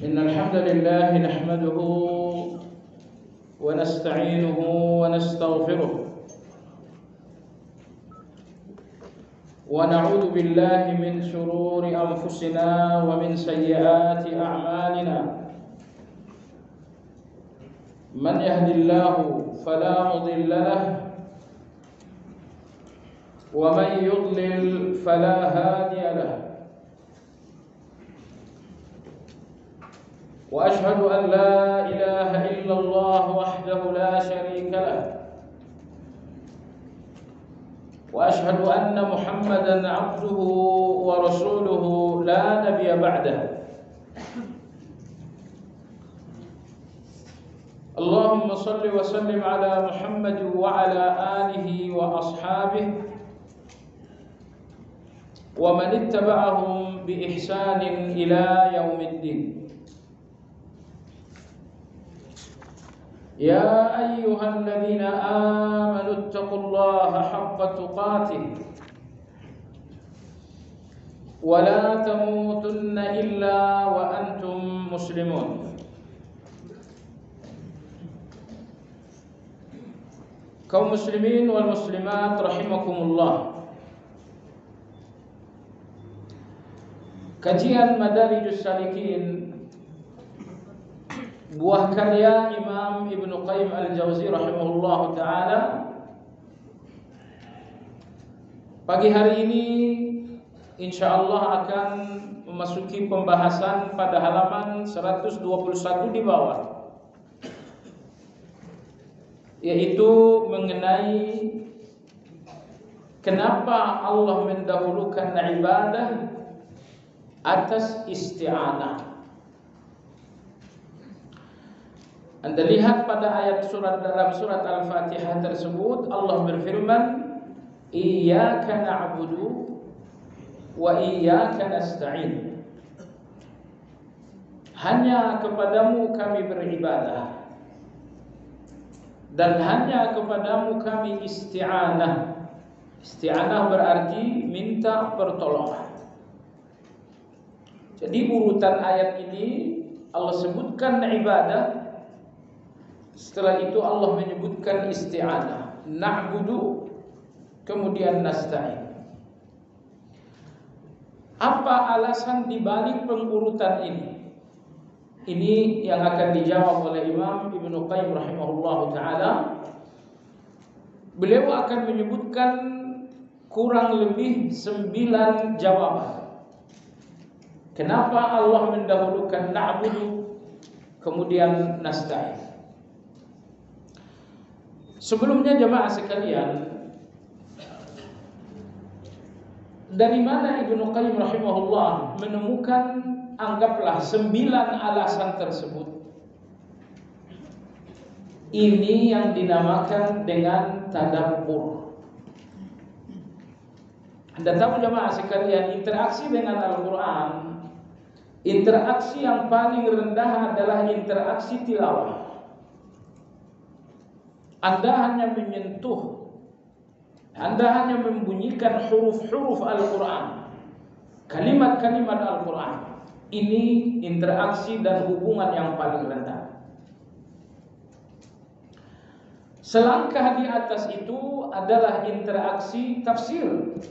إن الحمد لله نحمده ونستعينه ونستغفره ونعوذ بالله من شرور أنفسنا ومن سيئات أعمالنا من يهد الله فلا مضل له ومن يضلل فلا هادي له وأشهد أن لا إله إلا الله وحده لا شريك له وأشهد أن محمدا عبده ورسوله لا نبي بعده اللهم صل وسلم على محمد وعلى آله وأصحابه ومن اتبعهم بإحسان إلى يوم الدين يا أيها الذين آمنوا اتقوا الله حق تقاته ولا تموتن إلا وأنتم مسلمون kaum muslimin wal muslimat rahimakumullah. Kajian Madarijus Salikin, buah karya Imam Ibnu Qayyim Al-Jauzi rahimahullah ta'ala. Pagi hari ini insyaallah akan memasuki pembahasan pada halaman 121 di bawah, yaitu mengenai kenapa Allah mendahulukan ibadah atas isti'anah. Anda lihat pada ayat dalam surat Al-Fatihah tersebut, Allah berfirman, Iyyaka na'budu wa iyyaka nasta'in. Hanya kepadamu kami beribadah dan hanya kepadamu kami isti'anah. Isti'anah berarti minta pertolongan. Jadi urutan ayat ini Allah sebutkan ibadah, setelah itu Allah menyebutkan isti'anah, na'budu, kemudian nasta'in. Apa alasan dibalik pengurutan ini? Ini yang akan dijawab oleh Imam Ibnu Qayyim rahimahullah ta'ala. Beliau akan menyebutkan kurang lebih 9 jawaban. Kenapa Allah mendahulukan na'budu kemudian nasta'in? Sebelumnya jemaah sekalian, dari mana Ibnu Qayyim rahimahullah menemukan anggaplah 9 alasan tersebut? Ini yang dinamakan dengan tadabbur. Anda tahu jemaah sekalian, interaksi dengan Al-Quran, interaksi yang paling rendah adalah interaksi tilawah. Anda hanya menyentuh, Anda hanya membunyikan huruf-huruf Al-Quran, kalimat-kalimat Al-Quran. Ini interaksi dan hubungan yang paling rendah. Selangkah di atas itu adalah interaksi tafsir,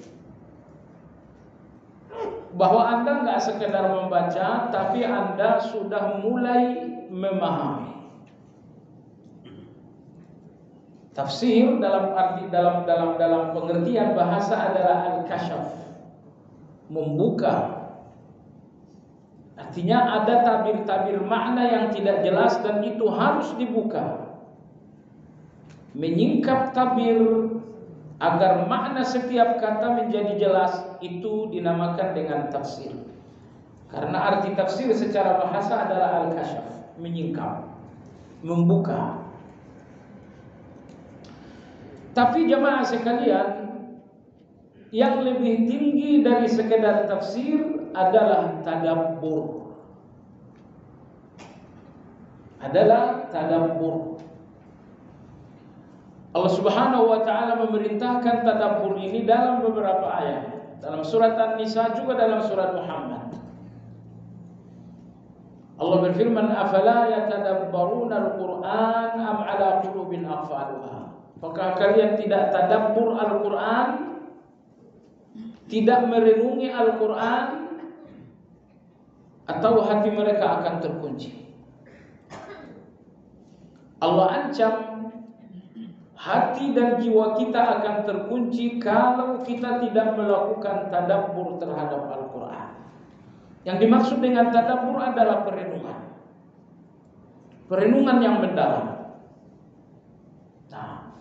bahwa Anda nggak sekedar membaca, tapi Anda sudah mulai memahami. Tafsir dalam arti dalam pengertian bahasa adalah al-kasyaf, membuka. Artinya ada tabir-tabir makna yang tidak jelas dan itu harus dibuka. Menyingkap tabir agar makna setiap kata menjadi jelas, itu dinamakan dengan tafsir. Karena arti tafsir secara bahasa adalah al-kasyaf, menyingkap, membuka. Tapi jemaah sekalian, yang lebih tinggi dari sekedar tafsir adalah tadabbur. Allah Subhanahu wa taala memerintahkan tadabbur ini dalam beberapa ayat. Dalam surat An-Nisa juga dalam surat Muhammad. Allah berfirman, "Afala yatadabbaruna al-Qur'an am 'ala qulubin aqfaluha?" Apakah kalian tidak tadabbur Al-Qur'an? Tidak merenungi Al-Qur'an? Atau hati mereka akan terkunci? Allah ancam hati dan jiwa kita akan terkunci kalau kita tidak melakukan tadabbur terhadap Al-Quran. Yang dimaksud dengan tadabbur adalah perenungan. Perenungan yang mendalam. Nah,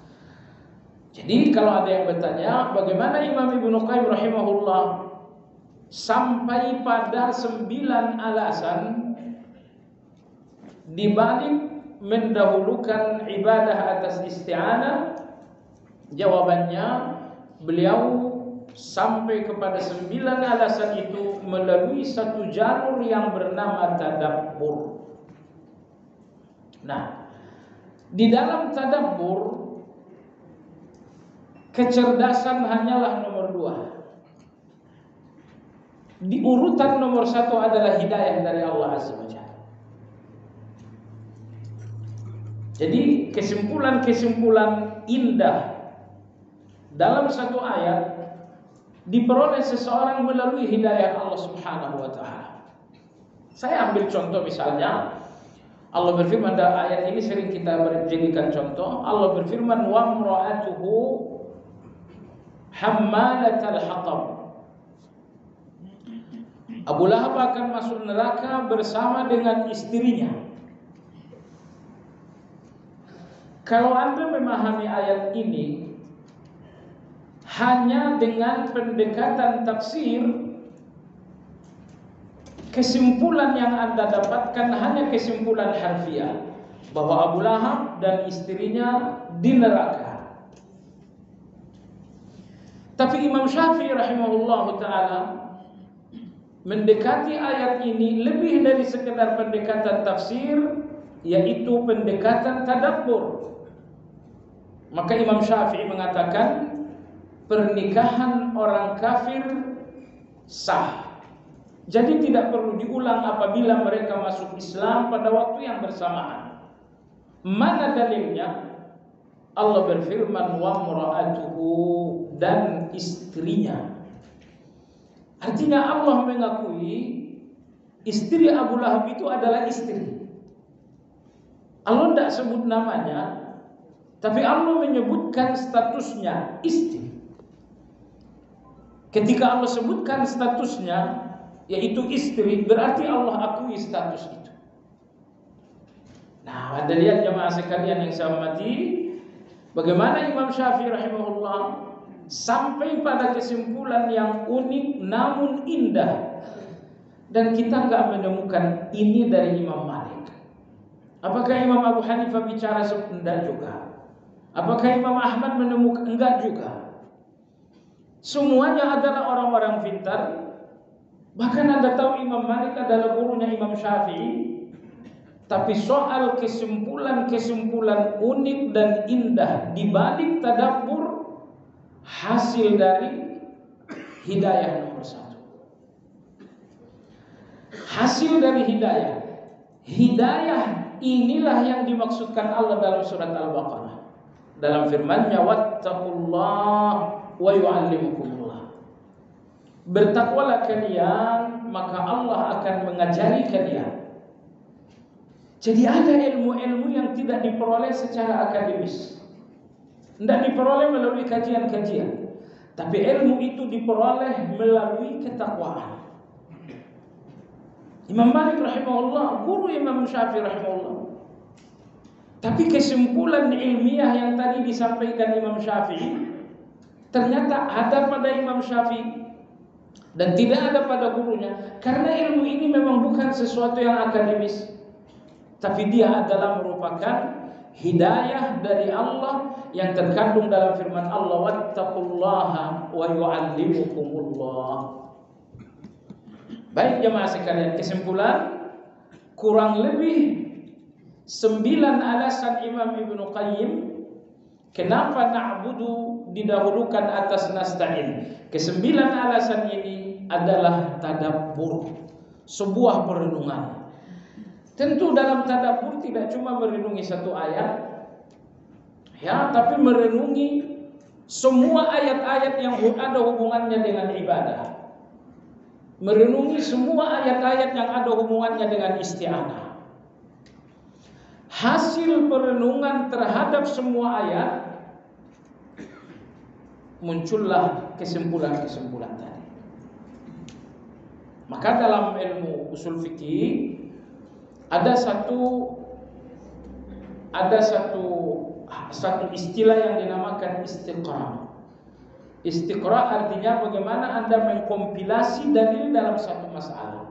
jadi kalau ada yang bertanya, bagaimana Imam Ibnu Qayyim rahimahullah sampai pada 9 alasan dibalik mendahulukan ibadah atas isti'anah? Jawabannya, beliau sampai kepada 9 alasan itu melalui satu jalur yang bernama tadabbur. Nah, di dalam tadabbur, kecerdasan hanyalah nomor 2. Di urutan nomor 1 adalah hidayah dari Allah Azza wa Jalla. Jadi kesimpulan-kesimpulan indah dalam satu ayat diperoleh seseorang melalui hidayah Allah Subhanahu wa taala. Saya ambil contoh misalnya, Allah berfirman dalam ayat ini sering kita jadikan contoh. Allah berfirman, "Wa imra'atuhu hammalatal hatab." Abu Lahab akan masuk neraka bersama dengan istrinya. Kalau Anda memahami ayat ini hanya dengan pendekatan tafsir, kesimpulan yang Anda dapatkan hanya kesimpulan harfiah, bahwa Abu Lahab dan istrinya di neraka. Tapi Imam Syafi'i rahimahullah ta'ala mendekati ayat ini lebih dari sekedar pendekatan tafsir, yaitu pendekatan tadabbur. Maka Imam Syafi'i mengatakan pernikahan orang kafir sah. Jadi tidak perlu diulang apabila mereka masuk Islam pada waktu yang bersamaan. Mana dalilnya? Allah berfirman, "Wa imra'atuhu," dan istrinya. Artinya Allah mengakui istri Abu Lahab itu adalah istri. Allah tidak sebut namanya, tapi Allah menyebutkan statusnya istri. Ketika Allah sebutkan statusnya, yaitu istri, berarti Allah akui status itu. Nah, Anda lihat jemaah sekalian yang saya hormati, bagaimana Imam Syafi'i rahimahullah sampai pada kesimpulan yang unik namun indah. Dan kita enggak menemukan ini dari Imam Malik. Apakah Imam Abu Hanifah bicara sebenarnya juga? Apakah Imam Ahmad menemukan? Enggak juga. Semuanya adalah orang-orang pintar. Bahkan Anda tahu Imam Malik adalah gurunya Imam Syafi'i. Tapi soal kesimpulan-kesimpulan unik dan indah di balik tadabbur, hasil dari hidayah nomor 1. Hasil dari hidayah. Hidayah inilah yang dimaksudkan Allah dalam surat Al-Baqarah. Dalam firman-Nya, "Wattaqullah wa yu'allimukumullah." Bertakwalah kalian, maka Allah akan mengajari kalian. Jadi ada ilmu-ilmu yang tidak diperoleh secara akademis, tidak diperoleh melalui kajian-kajian, tapi ilmu itu diperoleh melalui ketakwaan. Imam Malik rahimahullah guru Imam Syafi'i rahimahullah. Tapi kesimpulan ilmiah yang tadi disampaikan Imam Syafi'i ternyata ada pada Imam Syafi'i dan tidak ada pada gurunya. Karena ilmu ini memang bukan sesuatu yang akademis, tapi dia adalah merupakan hidayah dari Allah yang terkandung dalam firman Allah, "Wattaqullaha wa yu'allimukumullah." Baik jemaah sekalian, kesimpulan kurang lebih 9 alasan Imam Ibnu Qayyim kenapa na'budu didahulukan atas nasta'in. Ke-9 alasan ini adalah tadabbur, sebuah perenungan. Tentu dalam tadabbur tidak cuma merenungi satu ayat, ya, tapi merenungi semua ayat-ayat yang ada hubungannya dengan ibadah. Merenungi semua ayat-ayat yang ada hubungannya dengan isti'anah. Hasil perenungan terhadap semua ayat, muncullah kesimpulan-kesimpulan tadi. Maka dalam ilmu usul fikih ada satu istilah yang dinamakan istiqra'. Istiqra' artinya bagaimana Anda mengkompilasi dalil dalam satu masalah.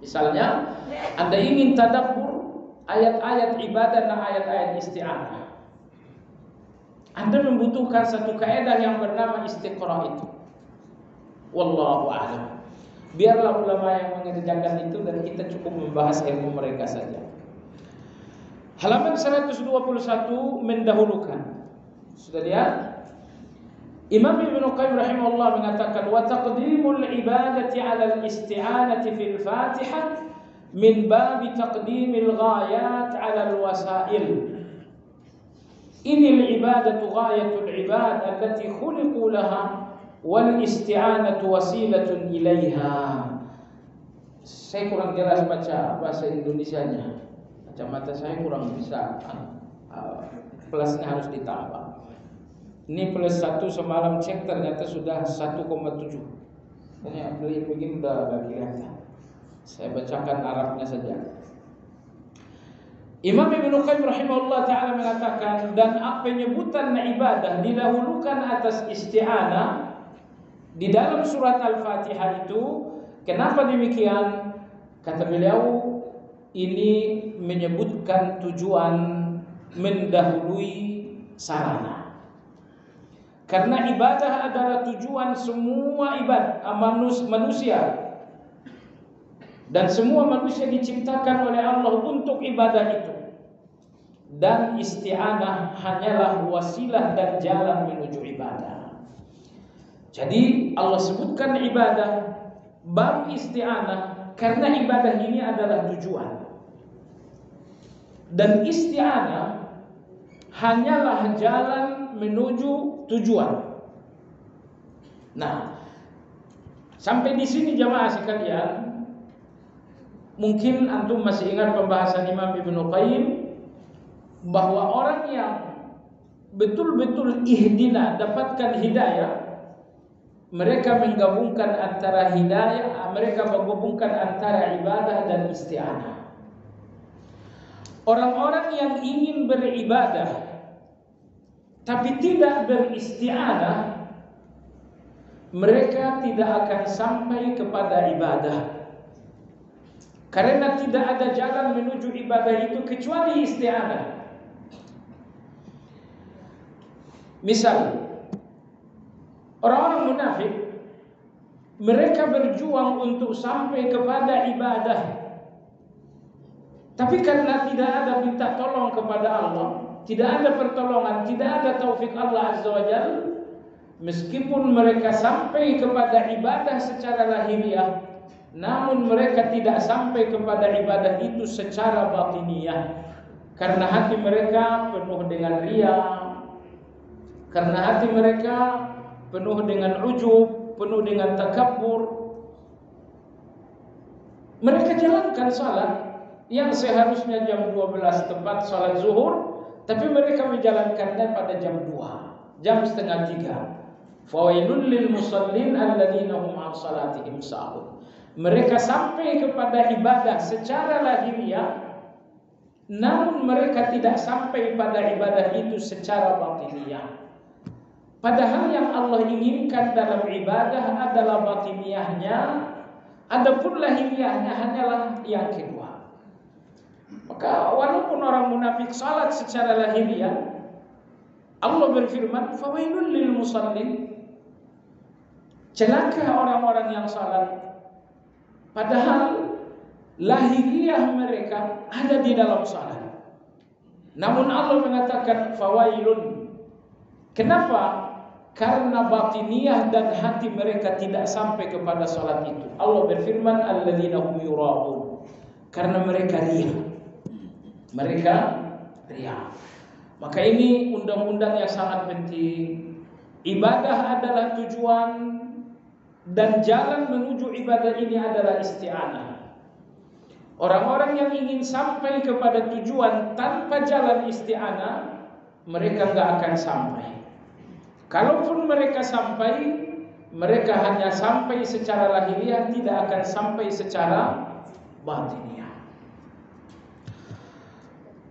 Misalnya, Anda ingin tadabbur ayat-ayat ibadah dan ayat-ayat isti'anah. Anda membutuhkan satu kaidah yang bernama istiqra' itu. Wallahu a'lam. Biarlah ulama yang mengerjakan itu dan kita cukup membahas ilmu mereka saja. Halaman 121 mendahulukan. Sudah lihat? Imam Ibnu Qayyim rahimahullah mengatakan wa taqdimul ibadati 'ala al-isti'anati fil Fatihah min bab taqdimil ghayat 'ala al-wasail. Inil ibadatu ghayatul ibad allati khuliqu laha wal isti'anatu wasilatun ilaiha. Saya kurang jelas baca bahasa Indonesianya. Kacamata saya kurang bisa. Plusnya harus ditambah. Ini plus 1 semalam cek ternyata sudah 1,7. Ini begini udah agak kelihatan. Saya bacakan Arabnya saja. Imam Ibnu Qayyim rahimahullah ta'ala mengatakan, dan penyebutan ibadah didahulukan atas isti'anah di dalam surat Al-Fatihah itu. Kenapa demikian? Kata beliau, ini menyebutkan tujuan mendahului sarana. Karena ibadah adalah tujuan semua manusia. Dan semua manusia diciptakan oleh Allah untuk ibadah itu. Dan isti'anah hanyalah wasilah dan jalan menuju ibadah. Jadi Allah sebutkan ibadah baru isti'anah karena ibadah ini adalah tujuan. Dan isti'anah hanyalah jalan menuju tujuan. Nah, sampai di sini jamaah sekalian, mungkin antum masih ingat pembahasan Imam Ibnu Qayyim bahwa orang yang betul-betul ihdina, dapatkan hidayah, mereka menggabungkan antara ibadah dan isti'anah. Orang-orang yang ingin beribadah tapi tidak beristi'anah, mereka tidak akan sampai kepada ibadah. Karena tidak ada jalan menuju ibadah itu kecuali isti'anah. Misal, orang-orang munafik, mereka berjuang untuk sampai kepada ibadah, tapi karena tidak ada minta tolong kepada Allah, tidak ada pertolongan, tidak ada taufik Allah Azza wa Jalla, meskipun mereka sampai kepada ibadah secara lahiriah, namun mereka tidak sampai kepada ibadah itu secara batiniyah. Karena hati mereka penuh dengan riya, karena hati mereka penuh dengan ujub, penuh dengan takabbur. Mereka jalankan salat yang seharusnya jam 12 tepat salat zuhur, tapi mereka menjalankannya pada jam 2, jam setengah 3. Fawailul lil musallin alladzina hum 'an salatihim sahun. Mereka sampai kepada ibadah secara lahiriah, namun mereka tidak sampai pada ibadah itu secara batiniyah. Padahal yang Allah inginkan dalam ibadah adalah batiniyahnya, adapun lahiriahnya hanyalah yang kedua. Maka walaupun orang munafik salat secara lahiriah, Allah berfirman, fawailul lil musallin, celaka orang-orang yang salat. Padahal lahiriah mereka ada di dalam salat. Namun Allah mengatakan fawailun. Kenapa? Karena batiniyah dan hati mereka tidak sampai kepada salat itu. Allah berfirman alladzina hum yura'un. Karena mereka ria. Mereka ria. Maka ini undang-undang yang sangat penting. Ibadah adalah tujuan dan jalan menuju ibadah ini adalah isti'anah. Orang-orang yang ingin sampai kepada tujuan tanpa jalan isti'anah, mereka nggak akan sampai. Kalaupun mereka sampai, mereka hanya sampai secara lahiriah, tidak akan sampai secara batiniah.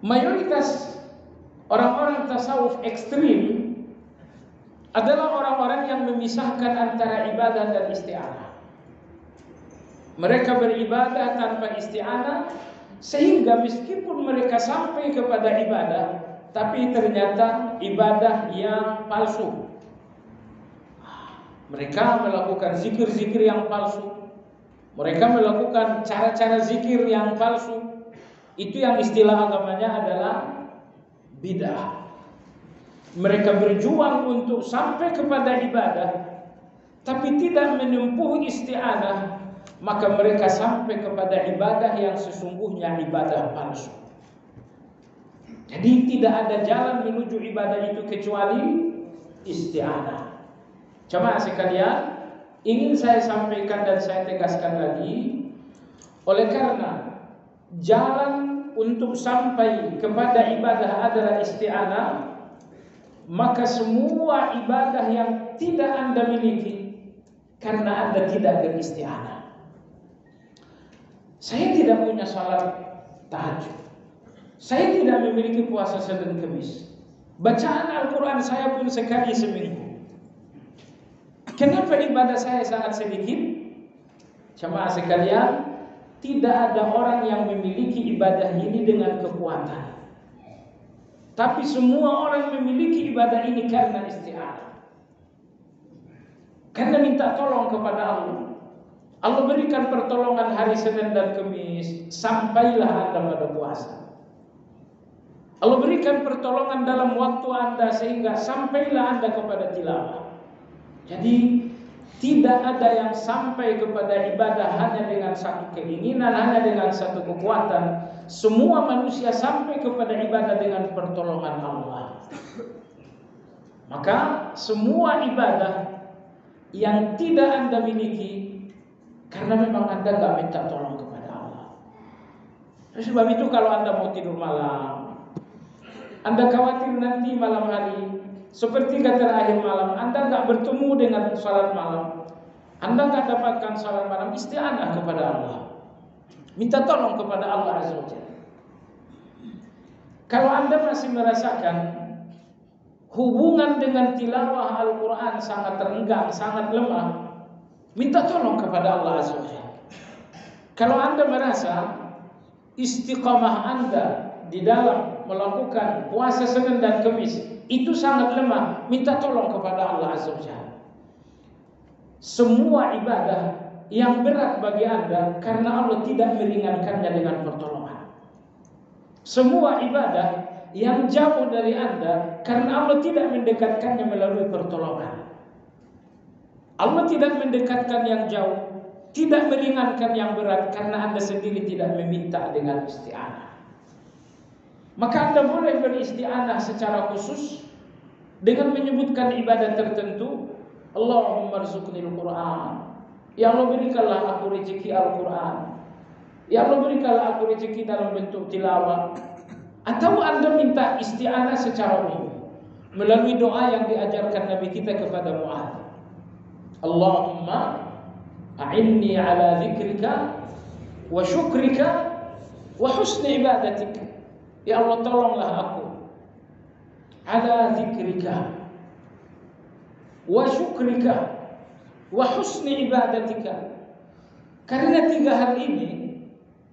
Mayoritas orang-orang tasawuf ekstrim adalah orang-orang yang memisahkan antara ibadah dan isti'anah. Mereka beribadah tanpa isti'anah, sehingga meskipun mereka sampai kepada ibadah, tapi ternyata ibadah yang palsu. Mereka melakukan zikir-zikir yang palsu. Mereka melakukan cara-cara zikir yang palsu. Itu yang istilah agamanya adalah bid'ah. Mereka berjuang untuk sampai kepada ibadah, tapi tidak menempuh isti'anah, maka mereka sampai kepada ibadah yang sesungguhnya ibadah palsu. Jadi tidak ada jalan menuju ibadah itu kecuali isti'anah. Jemaah sekalian, ingin saya sampaikan dan saya tegaskan lagi, oleh karena jalan untuk sampai kepada ibadah adalah isti'anah, maka semua ibadah yang tidak Anda miliki karena Anda tidak beristi'anah. Saya tidak punya salat tahajud. Saya tidak memiliki puasa Senin Kamis. Bacaan Al-Quran saya pun sekali seminggu. Kenapa ibadah saya sangat sedikit? Jemaah sekalian, tidak ada orang yang memiliki ibadah ini dengan kekuatan. Tapi semua orang memiliki ibadah ini karena isti'anah. Karena minta tolong kepada Allah. Allah berikan pertolongan hari Senin dan Kamis, sampailah Anda pada puasa. Allah berikan pertolongan dalam waktu Anda sehingga sampailah Anda kepada tilawah. Jadi tidak ada yang sampai kepada ibadah hanya dengan satu keinginan, hanya dengan satu kekuatan. Semua manusia sampai kepada ibadah dengan pertolongan Allah. Maka semua ibadah yang tidak Anda miliki karena memang Anda gak minta tolong kepada Allah. Sebab itu kalau Anda mau tidur malam, Anda khawatir nanti malam hari sepertiga terakhir malam Anda gak bertemu dengan salat malam, Anda gak dapatkan salat malam, isti'anah kepada Allah. Minta tolong kepada Allah Azza wa Jalla. Kalau Anda masih merasakan hubungan dengan tilawah Al-Quran sangat renggang, sangat lemah, minta tolong kepada Allah Azza wa Jalla. Kalau Anda merasa istiqamah Anda di dalam melakukan puasa Senin dan Kamis itu sangat lemah, minta tolong kepada Allah Azza wa Jalla. Semua ibadah yang berat bagi Anda karena Allah tidak meringankannya dengan pertolongan. Semua ibadah yang jauh dari Anda karena Allah tidak mendekatkannya melalui pertolongan. Allah tidak mendekatkan yang jauh, tidak meringankan yang berat karena Anda sendiri tidak meminta dengan isti'anah. Maka Anda boleh beristi'anah secara khusus dengan menyebutkan ibadah tertentu. Allahumma rzuqnil Qur'an. Ya Allah berikanlah aku rezeki Al-Quran. Ya Allah berikanlah aku rezeki dalam bentuk tilawah. Atau Anda minta isti'anah secara umum melalui doa yang diajarkan Nabi kita kepada Mu'adz. Allahumma a'inni ala dzikrika wa syukrika wa husni ibadatik. Ya Allah tolonglah aku ala dzikrika wa syukrika wa husni ibadatika. Karena tiga hal ini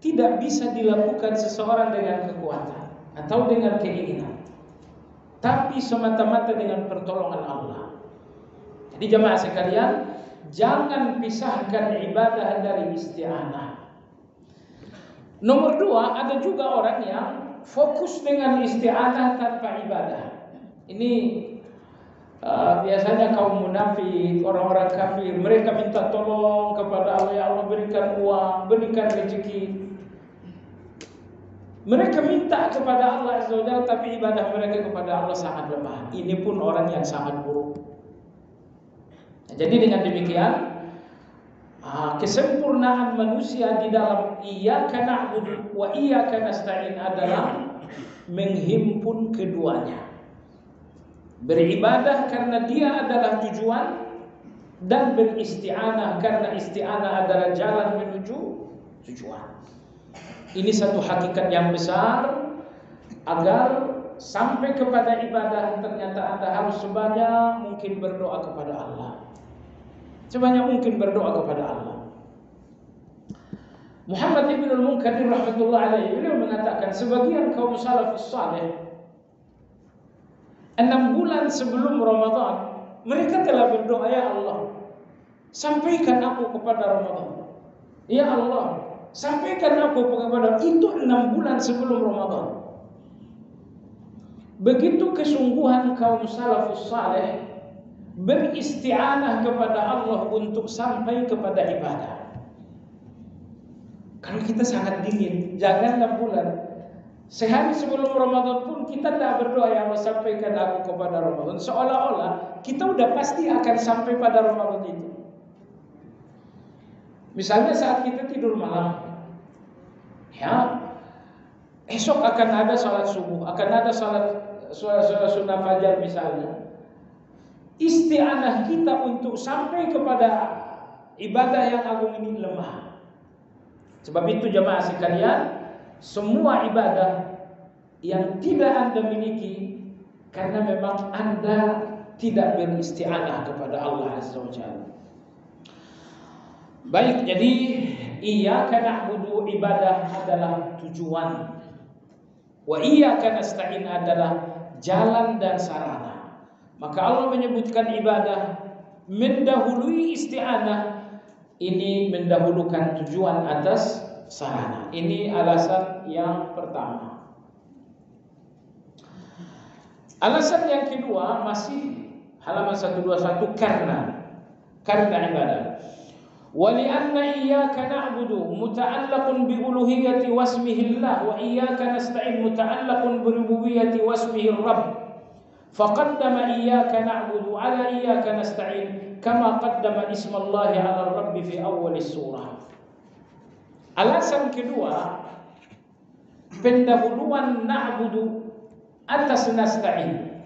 tidak bisa dilakukan seseorang dengan kekuatan atau dengan keinginan, tapi semata-mata dengan pertolongan Allah. Jadi jemaah sekalian, jangan pisahkan ibadah dari isti'anah. Nomor dua, ada juga orang yang fokus dengan isti'anah tanpa ibadah. Ini biasanya kaum munafik, orang-orang kafir, mereka minta tolong kepada Allah, ya Allah berikan uang, berikan rezeki. Mereka minta kepada Allah Azza wa Jalla, tapi ibadah mereka kepada Allah sangat lemah. Ini pun orang yang sangat buruk. Jadi dengan demikian, kesempurnaan manusia di dalam iyyaka na'budu wa iyyaka nasta'in adalah menghimpun keduanya. Beribadah karena dia adalah tujuan, dan beristi'anah karena isti'anah adalah jalan menuju tujuan. Ini satu hakikat yang besar. Agar sampai kepada ibadah, ternyata Anda harus sebanyak mungkin berdoa kepada Allah. Sebanyak mungkin berdoa kepada Allah. Muhammad ibn al-Munkadir rahmatullah alaihi, beliau mengatakan sebagian kaum salafus saleh 6 bulan sebelum Ramadan mereka telah berdoa, ya Allah, sampaikan aku kepada Ramadan. Ya Allah, sampaikan aku kepada itu 6 bulan sebelum Ramadan. Begitu kesungguhan kaum salafus saleh beristi'anah kepada Allah untuk sampai kepada ibadah. Kalau kita sangat dingin, jangan 6 bulan. Sehari sebelum Ramadan pun kita tidak berdoa, ya Allah sampaikan aku kepada Ramadan. Seolah-olah kita udah pasti akan sampai pada Ramadan itu. Misalnya saat kita tidur malam, ya, esok akan ada salat subuh, akan ada salat sunnah fajar misalnya. Isti'anah kita untuk sampai kepada ibadah yang agung ini lemah. Sebab itu jamaah sekalian, semua ibadah yang tidak Anda miliki karena memang Anda tidak beristi'anah kepada Allah Azza wa Jalla. Baik, jadi iyyaka na'budu, ibadah adalah tujuan. Wa iyyaka nasta'in adalah jalan dan sarana. Maka Allah menyebutkan ibadah mendahului isti'anah. Ini mendahulukan tujuan atas sarana. Ini alasan yang pertama. Alasan yang kedua masih halaman 121, karena ibadah. وَلِأَنَّ إِيَّاكَ نَعْبُدُ مُتَعَلَّقٌ بِأُلُوهِيَّةِ وَاسْمِهِ اللَّهِ وَإِيَّاكَ نَسْتَعِينُ مُتَعَلَّقٌ بِرُبُوبِيَّةِ وَاسْمِهِ الرَّبِّ فَقَدَّمَ إِيَّاكَ نَعْبُدُ عَلَى إِيَّاكَ نَسْتَعِينُ كَمَا قَدَّمَ اسْمَ اللَّهِ عَلَى الرَّبِّ فِي أَوَّلِ السُّورَةِ. Alasan kedua, pendahuluan na'budu atas nasta'in.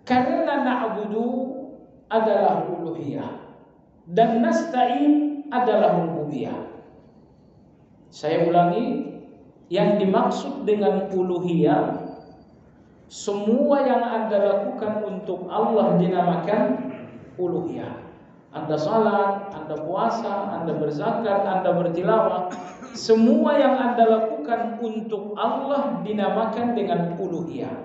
Karena na'budu adalah uluhiyah dan nasta'in adalah rububiyah. Saya ulangi, yang dimaksud dengan uluhiyah, semua yang Anda lakukan untuk Allah dinamakan uluhiyah. Anda salat, Anda puasa, Anda berzakat, Anda bertilawah, semua yang Anda lakukan untuk Allah dinamakan dengan uluhiyah.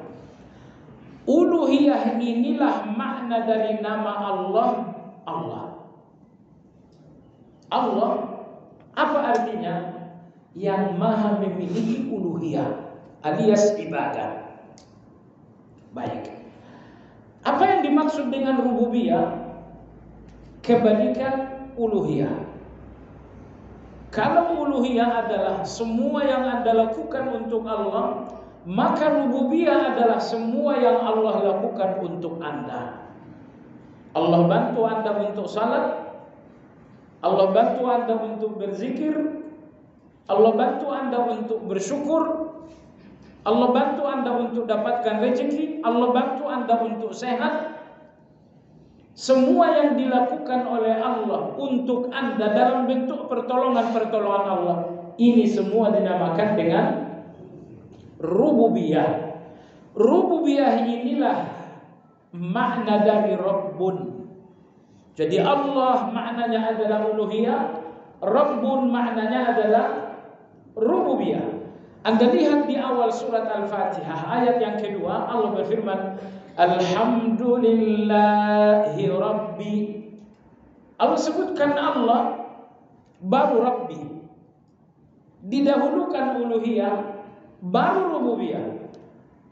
Uluhiyah inilah makna dari nama Allah, Allah. Allah, apa artinya? Yang maha memiliki uluhiyah alias ibadah. Baik. Apa yang dimaksud dengan rububiyah? Kebalikan uluhiyah. Kalau uluhiyah adalah semua yang Anda lakukan untuk Allah, maka rububiyah adalah semua yang Allah lakukan untuk Anda. Allah bantu Anda untuk salat, Allah bantu Anda untuk berzikir, Allah bantu Anda untuk bersyukur, Allah bantu Anda untuk dapatkan rezeki, Allah bantu Anda untuk sehat. Semua yang dilakukan oleh Allah untuk Anda dalam bentuk pertolongan-pertolongan Allah, ini semua dinamakan dengan rububiyah. Rububiyah inilah makna dari Rabbun. Jadi Allah maknanya adalah uluhiyah, Rabbun maknanya adalah rububiyah. Anda lihat di awal surat Al-Fatihah ayat yang kedua, Allah berfirman, Alhamdulillahi Rabbi. Allah sebutkan Allah, baru Rabbi. Didahulukan uluhiyah, baru rububiyah.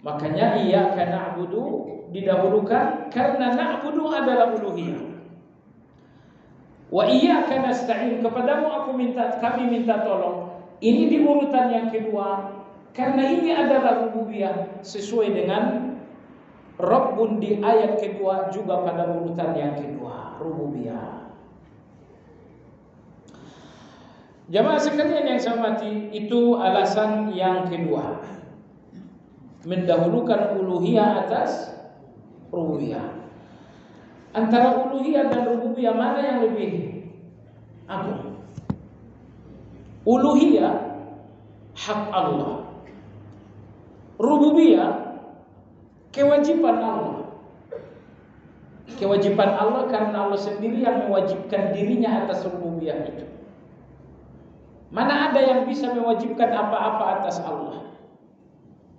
Makanya iyyaka na'budu didahulukan karena na'budu adalah uluhiyah. Wa iyyaka nasta'in, kepadamu kami minta tolong. Ini di urutan yang kedua Karena ini adalah rububiyah sesuai dengan Rabbun di ayat kedua juga pada urutan yang kedua, rububiyah. Jamaah sekalian yang saya hormati, itu alasan yang kedua. Mendahulukan uluhiyah atas rububiyah. Antara uluhiyah dan rububiyah mana yang lebih agung? Uluhiyah hak Allah. Rububiyah kewajiban Allah. Kewajiban Allah karena Allah sendiri yang mewajibkan dirinya atas rububiyah itu. Mana ada yang bisa mewajibkan apa-apa atas Allah?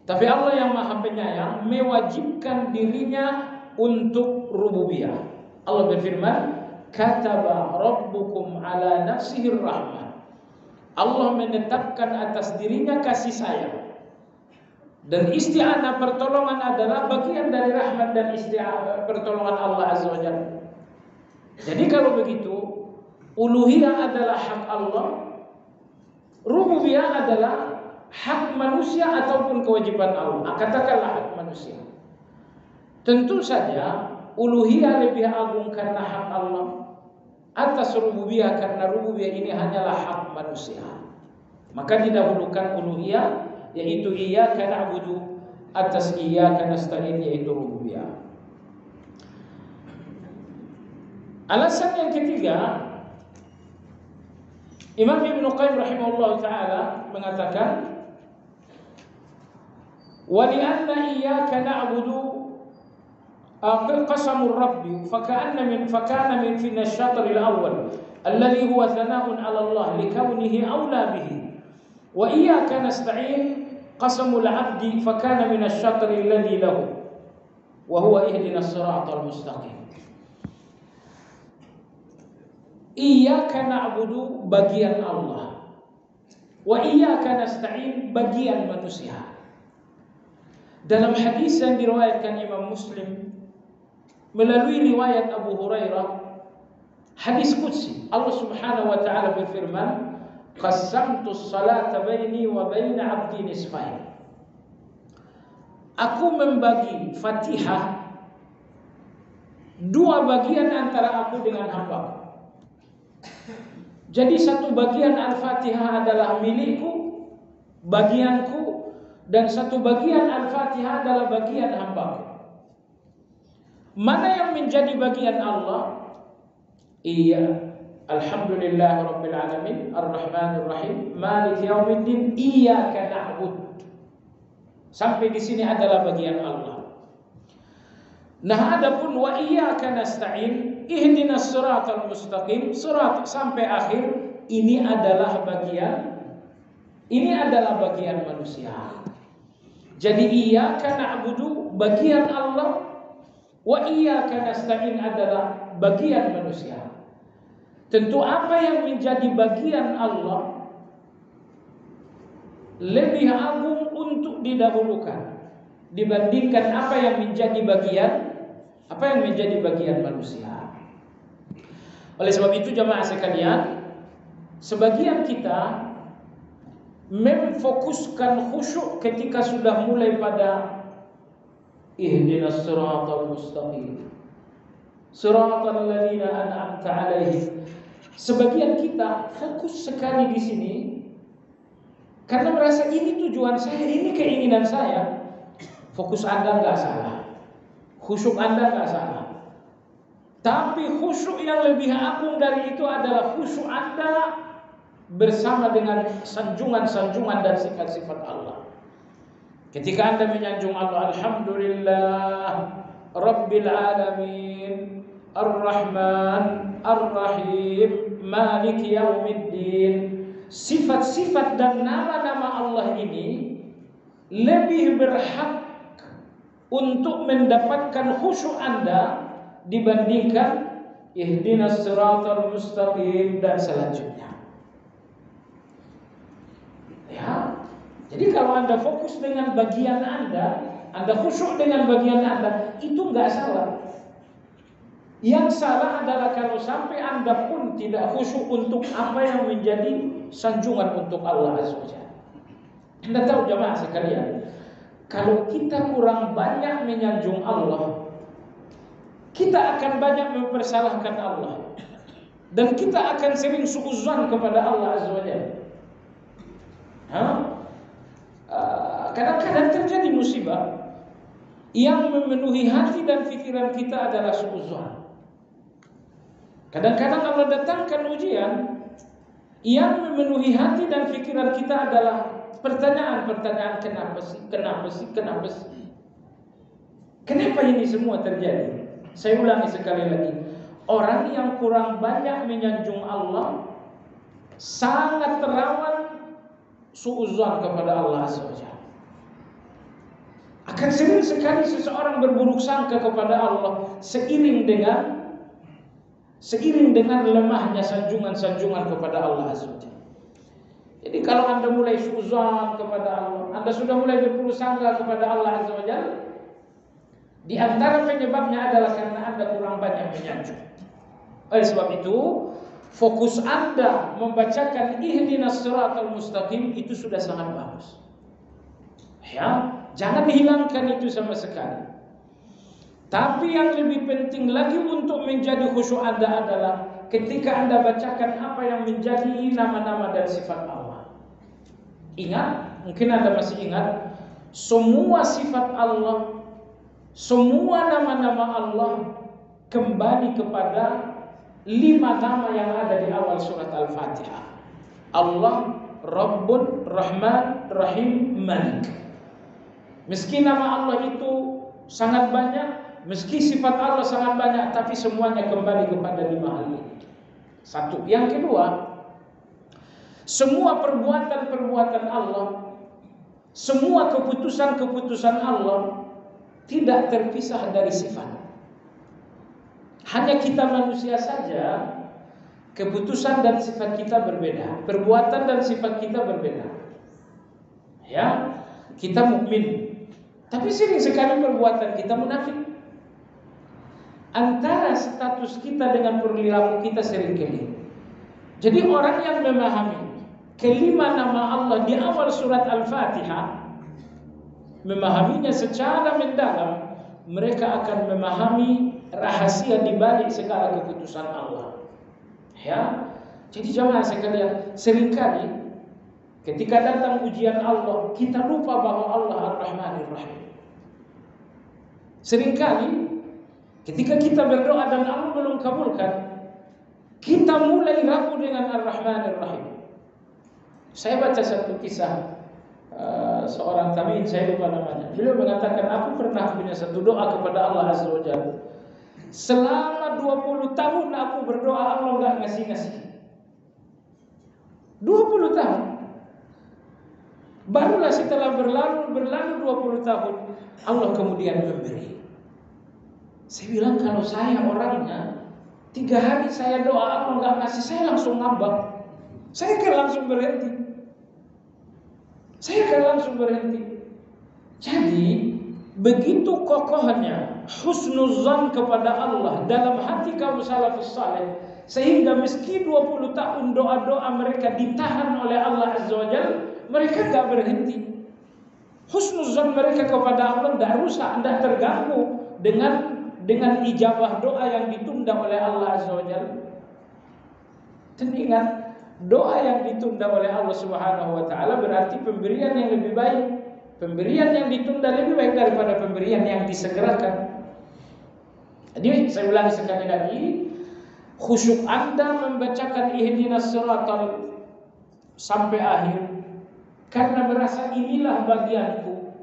Tapi Allah yang Maha Penyayang mewajibkan dirinya untuk rububiyah. Allah berfirman, "Kataba rabbukum ala nafsihi rahmah." Allah menetapkan atas dirinya kasih sayang. Dan isti'anah pertolongan adalah bagian dari rahmat dan isti'anah pertolongan Allah Azza wa Jalla. Jadi kalau begitu, uluhiyah adalah hak Allah, rububiyah adalah hak manusia ataupun kewajiban Allah. Katakanlah hak manusia. Tentu saja uluhiyah lebih agung karena hak Allah atas rububiyah, karena rububiyah ini hanyalah hak manusia. Maka didahulukan uluhiyah, yaitu iyyaka na'budu atas iyyaka nasta'in, yaitu rububiyah. Alasan yang ketiga, Imam Ibn Qayyim rahimahullah ta'ala mengatakan, wa li'anna iyyaka na'budu qasamur rabbi fakana min fi asy-syatr al-awwal alladhi huwa thana'un 'ala Allah likaunihi awla bihi, wa iyyaka nasta'in qasamul 'abdi fakana min asy-syatr alladhi lahu wa huwa ihdinas siratal mustaqim. Iyyaka na'budu bagian Allah, wa iyyaka nasta'in bagian manusia. Dalam hadis yang diriwayatkan Imam Muslim melalui riwayat Abu Hurairah, hadis qudsi, Allah Subhanahu wa taala berfirman, "Qassamtu as-salata baini wa baina 'abdi nisfain." Aku membagi Fatihah dua bagian antara aku dengan hamba. Jadi satu bagian Al-Fatihah adalah milikku, bagianku, dan satu bagian Al-Fatihah adalah bagian hambaku. Mana yang menjadi bagian Allah? Iya, alhamdulillah rabbil alamin, arrahmanir rahim, maliki yaumiddin, iyyaka na'bud. Sampai di sini adalah bagian Allah. Nah, adapun wa iyyaka nasta'in, ihdinas siratal mustaqim, surat sampai akhir, ini adalah bagian manusia. Jadi iyyaka na'budu bagian Allah, wa iyyaka nasta'in adalah bagian manusia. Tentu apa yang menjadi bagian Allah lebih agung untuk didahulukan dibandingkan apa yang menjadi bagian manusia. Oleh sebab itu jamaah sekalian, sebagian kita memfokuskan khusyuk ketika sudah mulai pada ihdinas siratal mustaqim, siratal ladzina an'amta 'alaihim. Sebagian kita fokus sekali di sini karena merasa ini tujuan saya, ini keinginan saya. Fokus Anda enggak salah, khusyuk Anda enggak salah. Tapi khusyuk yang lebih agung dari itu adalah khusyuk Anda bersama dengan sanjungan-sanjungan dan sifat-sifat Allah. Ketika Anda menyanjung Allah, alhamdulillah rabbil alamin, ar-rahman, ar-rahim, maliki yaumiddin. Sifat-sifat dan nama-nama Allah ini lebih berhak untuk mendapatkan khusyuk Anda dibandingkan ihdinas siratal mustaqim dan selanjutnya. Ya. Jadi kalau Anda fokus dengan bagian Anda khusyuk dengan bagian Anda, itu enggak salah. Yang salah adalah kalau sampai Anda pun tidak khusyuk untuk apa yang menjadi sanjungan untuk Allah Azza wa Jalla. Anda tahu jamaah sekalian, kalau kita kurang banyak menyanjung Allah, kita akan banyak mempersalahkan Allah, dan kita akan sering suudzon kepada Allah Azza wa Jalla. Kadang-kadang terjadi musibah yang memenuhi hati dan pikiran kita adalah suudzon. Kadang-kadang Allah datangkan ujian yang memenuhi hati dan pikiran kita adalah pertanyaan-pertanyaan, kenapa sih? Kenapa ini semua terjadi? Saya ulangi sekali lagi. Orang yang kurang banyak menyanjung Allah sangat rawan suudzon kepada Allah Azza wa Jalla. Akan sering sekali seseorang berburuk sangka kepada Allah seiring dengan lemahnya sanjungan-sanjungan kepada Allah Azza wa Jalla. Jadi kalau Anda mulai suudzon kepada Allah, Anda sudah mulai berburuk sangka kepada Allah Azza wa Jalla, di antara penyebabnya adalah karena Anda kurang banyak menyanjung. Oleh sebab itu, fokus Anda membacakan ihdinas siratal mustaqim itu sudah sangat bagus. Ya, jangan hilangkan itu sama sekali. Tapi yang lebih penting lagi untuk menjadi khusyuk Anda adalah ketika Anda bacakan apa yang menjadi nama-nama dan sifat Allah. Ingat, mungkin Anda masih ingat, semua sifat Allah, semua nama-nama Allah kembali kepada 5 nama yang ada di awal surat Al-Fatihah. Allah, Rabbun, Rahman, Rahim, Malik. Meski nama Allah itu sangat banyak, meski sifat Allah sangat banyak, tapi semuanya kembali kepada 5 hal ini. Satu. Yang kedua, semua perbuatan-perbuatan Allah, semua keputusan-keputusan Allah tidak terpisah dari sifat. Hanya kita manusia saja keputusan dan sifat kita berbeda, perbuatan dan sifat kita berbeda. Ya, kita mukmin, tapi sering sekali perbuatan kita munafik. Antara status kita dengan perilaku kita sering kelihatan. Jadi orang yang memahami kelima nama Allah di awal surat Al-Fatihah, memahaminya secara mendalam, mereka akan memahami rahasia di balik segala keputusan Allah. Ya, jadi jamaah sekalian, seringkali ketika datang ujian Allah, kita lupa bahwa Allah Ar-Rahmanir Rahim. Seringkali ketika kita berdoa dan Allah belum kabulkan, kita mulai ragu dengan Ar-Rahmanir Rahim. Saya baca satu kisah seorang tabi'in, saya lupa namanya. Beliau mengatakan, aku pernah punya satu doa kepada Allah Azza wa Jalla. Selama 20 tahun aku berdoa, Allah enggak ngasih-ngasih. 20 tahun. Barulah setelah berlalu 20 tahun, Allah kemudian memberi. Saya bilang, kalau saya orangnya 3 hari saya doa Allah enggak ngasih, saya langsung ngambek. Saya akan langsung berhenti. Jadi begitu kokohnya husnuzan kepada Allah dalam hati kaum salafus saleh, sehingga meski 20 tahun doa-doa mereka ditahan oleh Allah Azza wa Jalla, mereka tidak berhenti. Husnuzan mereka kepada Allah tidak rusak, tidak terganggu dengan ijabah doa yang ditunda oleh Allah Azza wa Jalla. Dan ingat, doa yang ditunda oleh Allah Subhanahu wa taala berarti pemberian yang lebih baik. Pemberian yang ditunda lebih baik daripada pemberian yang disegerakan. Jadi saya ulangi sekali lagi, khusyuk Anda membacakan ihdinas siratal sampai akhir karena merasa inilah bagianku,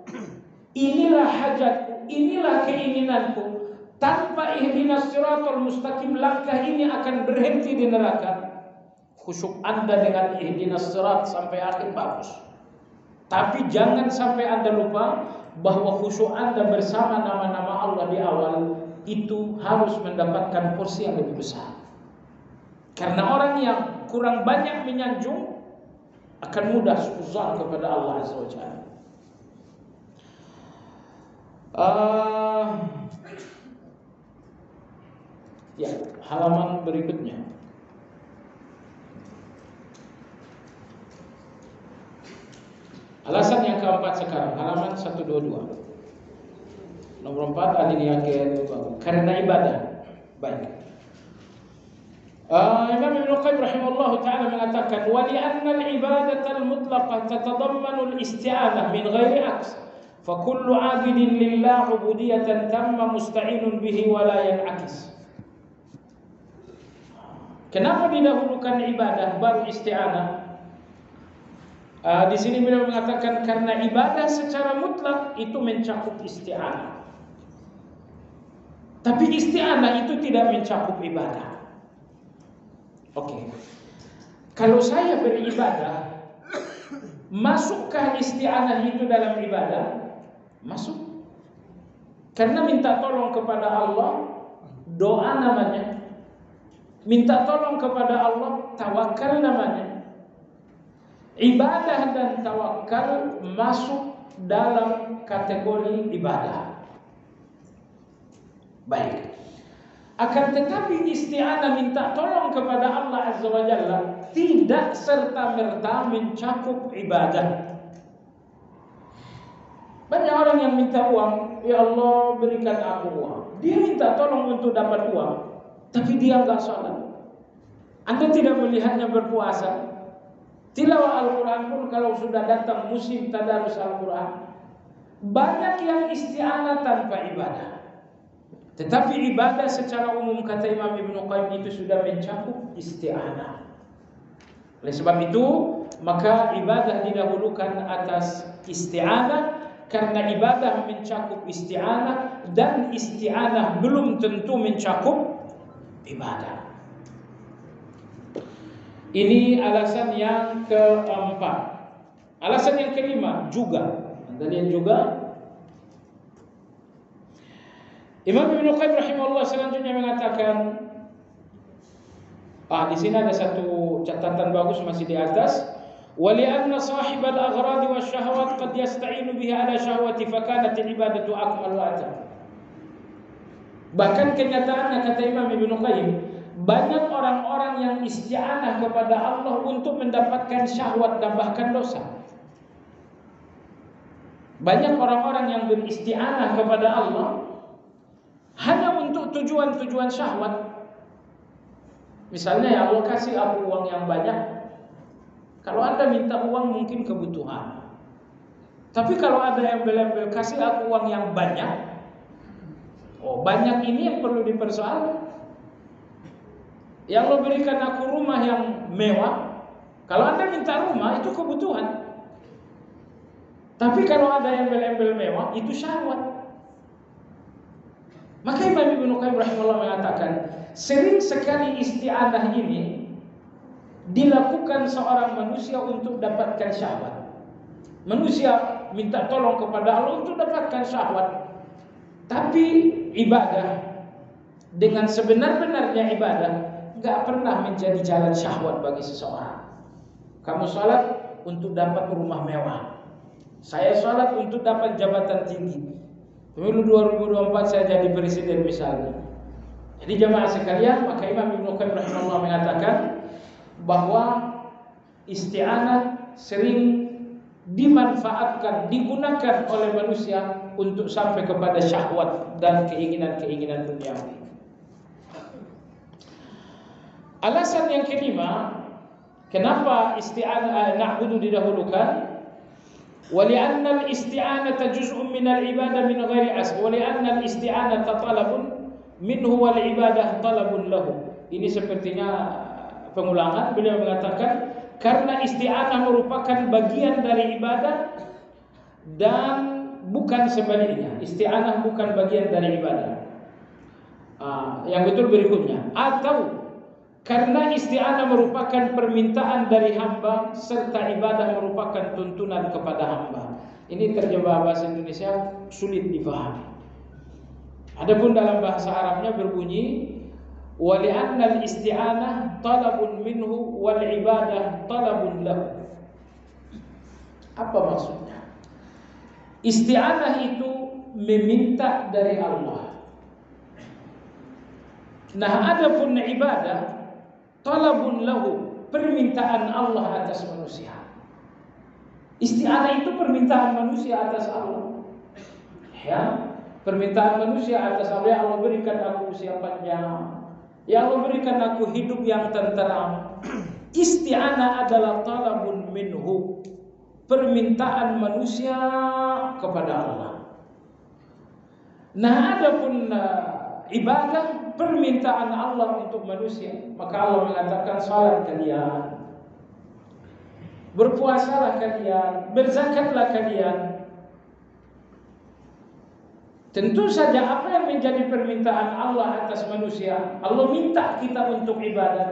inilah hajatku, inilah keinginanku. Tanpa ihdinas siratal mustaqim, langkah ini akan berhenti di neraka. Khusyuk Anda dengan ihdinas sirat sampai akhir bagus. Tapi jangan sampai Anda lupa bahwa khusyuk Anda bersama nama-nama Allah di awal itu harus mendapatkan porsi yang lebih besar. Karena orang yang kurang banyak menyanjung akan mudah suudzon kepada Allah Azza wa Jalla. Ya, halaman berikutnya. Alasan yang keempat sekarang, halaman 122. Nomor 4 alinea ke-2. Karena ibadah. Baik. Imam Ibnu Qayyim rahimahullah taala mengatakan wa li anna al-ibadata al-mutlaqah tatadammanu al-isti'anah min ghairi aks. Fa kullu 'abidin lillah 'ubudiyatan tamma musta'inun bihi wa la yan'akis. Kenapa didahulukan ibadah baru isti'anah? Di sini beliau mengatakan karena ibadah secara mutlak itu mencakup isti'anah. Tapi isti'anah itu tidak mencakup ibadah. Oke. Kalau saya beribadah, masukkah isti'anah itu dalam ibadah? Masuk. Karena minta tolong kepada Allah, doa namanya. Minta tolong kepada Allah, tawakal namanya. Ibadah dan tawakal masuk dalam kategori ibadah. Baik. Akan tetapi isti'anah minta tolong kepada Allah Azza wa Jalla tidak serta-merta mencakup ibadah. Banyak orang yang minta uang, ya Allah berikan aku uang. Dia minta tolong untuk dapat uang, tapi dia enggak sholat. Anda tidak melihatnya berpuasa. Tilawah Al-Quran pun kalau sudah datang musim tadarus Al-Quran, banyak yang isti'anah tanpa ibadah. Tetapi ibadah secara umum kata Imam Ibnu Qayyim itu sudah mencakup isti'anah. Oleh sebab itu, maka ibadah didahulukan atas isti'anah karena ibadah mencakup isti'anah dan isti'anah belum tentu mencakup ibadah. Ini alasan yang keempat. Alasan yang kelima juga. Anda lihat juga Imam Ibnu Qayyim rahimahullah selanjutnya mengatakan, di sini ada satu catatan bagus masih di atas. Wa li'anna sahibal aghrad wasyahawat qad yasta'inu biha ala syahwati fa kanat al-ibadatu akmal wa atam. Bahkan kenyataannya kata Imam Ibnu Qayyim, banyak orang-orang yang isti'anah kepada Allah untuk mendapatkan syahwat dan bahkan dosa. Banyak orang-orang yang beristi'anah kepada Allah hanya untuk tujuan-tujuan syahwat. Misalnya ya Allah kasih aku uang yang banyak. Kalau Anda minta uang mungkin kebutuhan. Tapi kalau ada yang embel-embel kasih aku uang yang banyak, banyak ini yang perlu dipersoalkan. Ya Allah berikan aku rumah yang mewah. Kalau Anda minta rumah itu kebutuhan. Tapi kalau ada yang embel-embel mewah itu syahwat. Maka Imam Ibnu Qayyim rahimahullah mengatakan, sering sekali isti'anah ini dilakukan seorang manusia untuk dapatkan syahwat. Manusia minta tolong kepada Allah untuk dapatkan syahwat. Tapi ibadah dengan sebenar-benarnya ibadah enggak pernah menjadi jalan syahwat bagi seseorang. Kamu salat untuk dapat rumah mewah. Saya salat untuk dapat jabatan tinggi. Pemilu 2024 saya jadi presiden misalnya. Jadi jamaah sekalian, maka Imam Ibnu Qayyim rahimahullah mengatakan bahwa isti'anah sering dimanfaatkan, digunakan oleh manusia untuk sampai kepada syahwat dan keinginan-keinginan duniawi. Alasan yang kelima, kenapa isti'anah na'budu didahulukan? ولأن الاستعانة جزء من العبادة من غير أصل ولأن الاستعانة طلب منه والعبادة طلب له. Ini sepertinya pengulangan. Beliau mengatakan karena isti'anah merupakan bagian dari ibadah dan bukan sebaliknya. Isti'anah bukan bagian dari ibadah. Yang betul berikutnya, atau karena isti'anah merupakan permintaan dari hamba serta ibadah merupakan tuntunan kepada hamba. Ini terjemah bahasa Indonesia sulit difahami. Adapun dalam bahasa Arabnya berbunyi wa li'anna al-isti'anah talabun minhu wal ibadah talabun lahu. Apa maksudnya? Isti'anah itu meminta dari Allah. Nah, adapun ibadah talabun lahu, permintaan Allah atas manusia. Isti'anah itu permintaan manusia atas Allah. Ya, permintaan manusia atas Allah. Ya Allah, berikan aku usia panjang. Ya Allah, berikan aku hidup yang tenteram. Isti'anah adalah talabun minhu, permintaan manusia kepada Allah. Nah, adapun ibadah, permintaan Allah untuk manusia. Maka Allah mengatakan, salat kalian, berpuasalah kalian, berzakatlah kalian. Tentu saja apa yang menjadi permintaan Allah atas manusia, Allah minta kita untuk ibadah.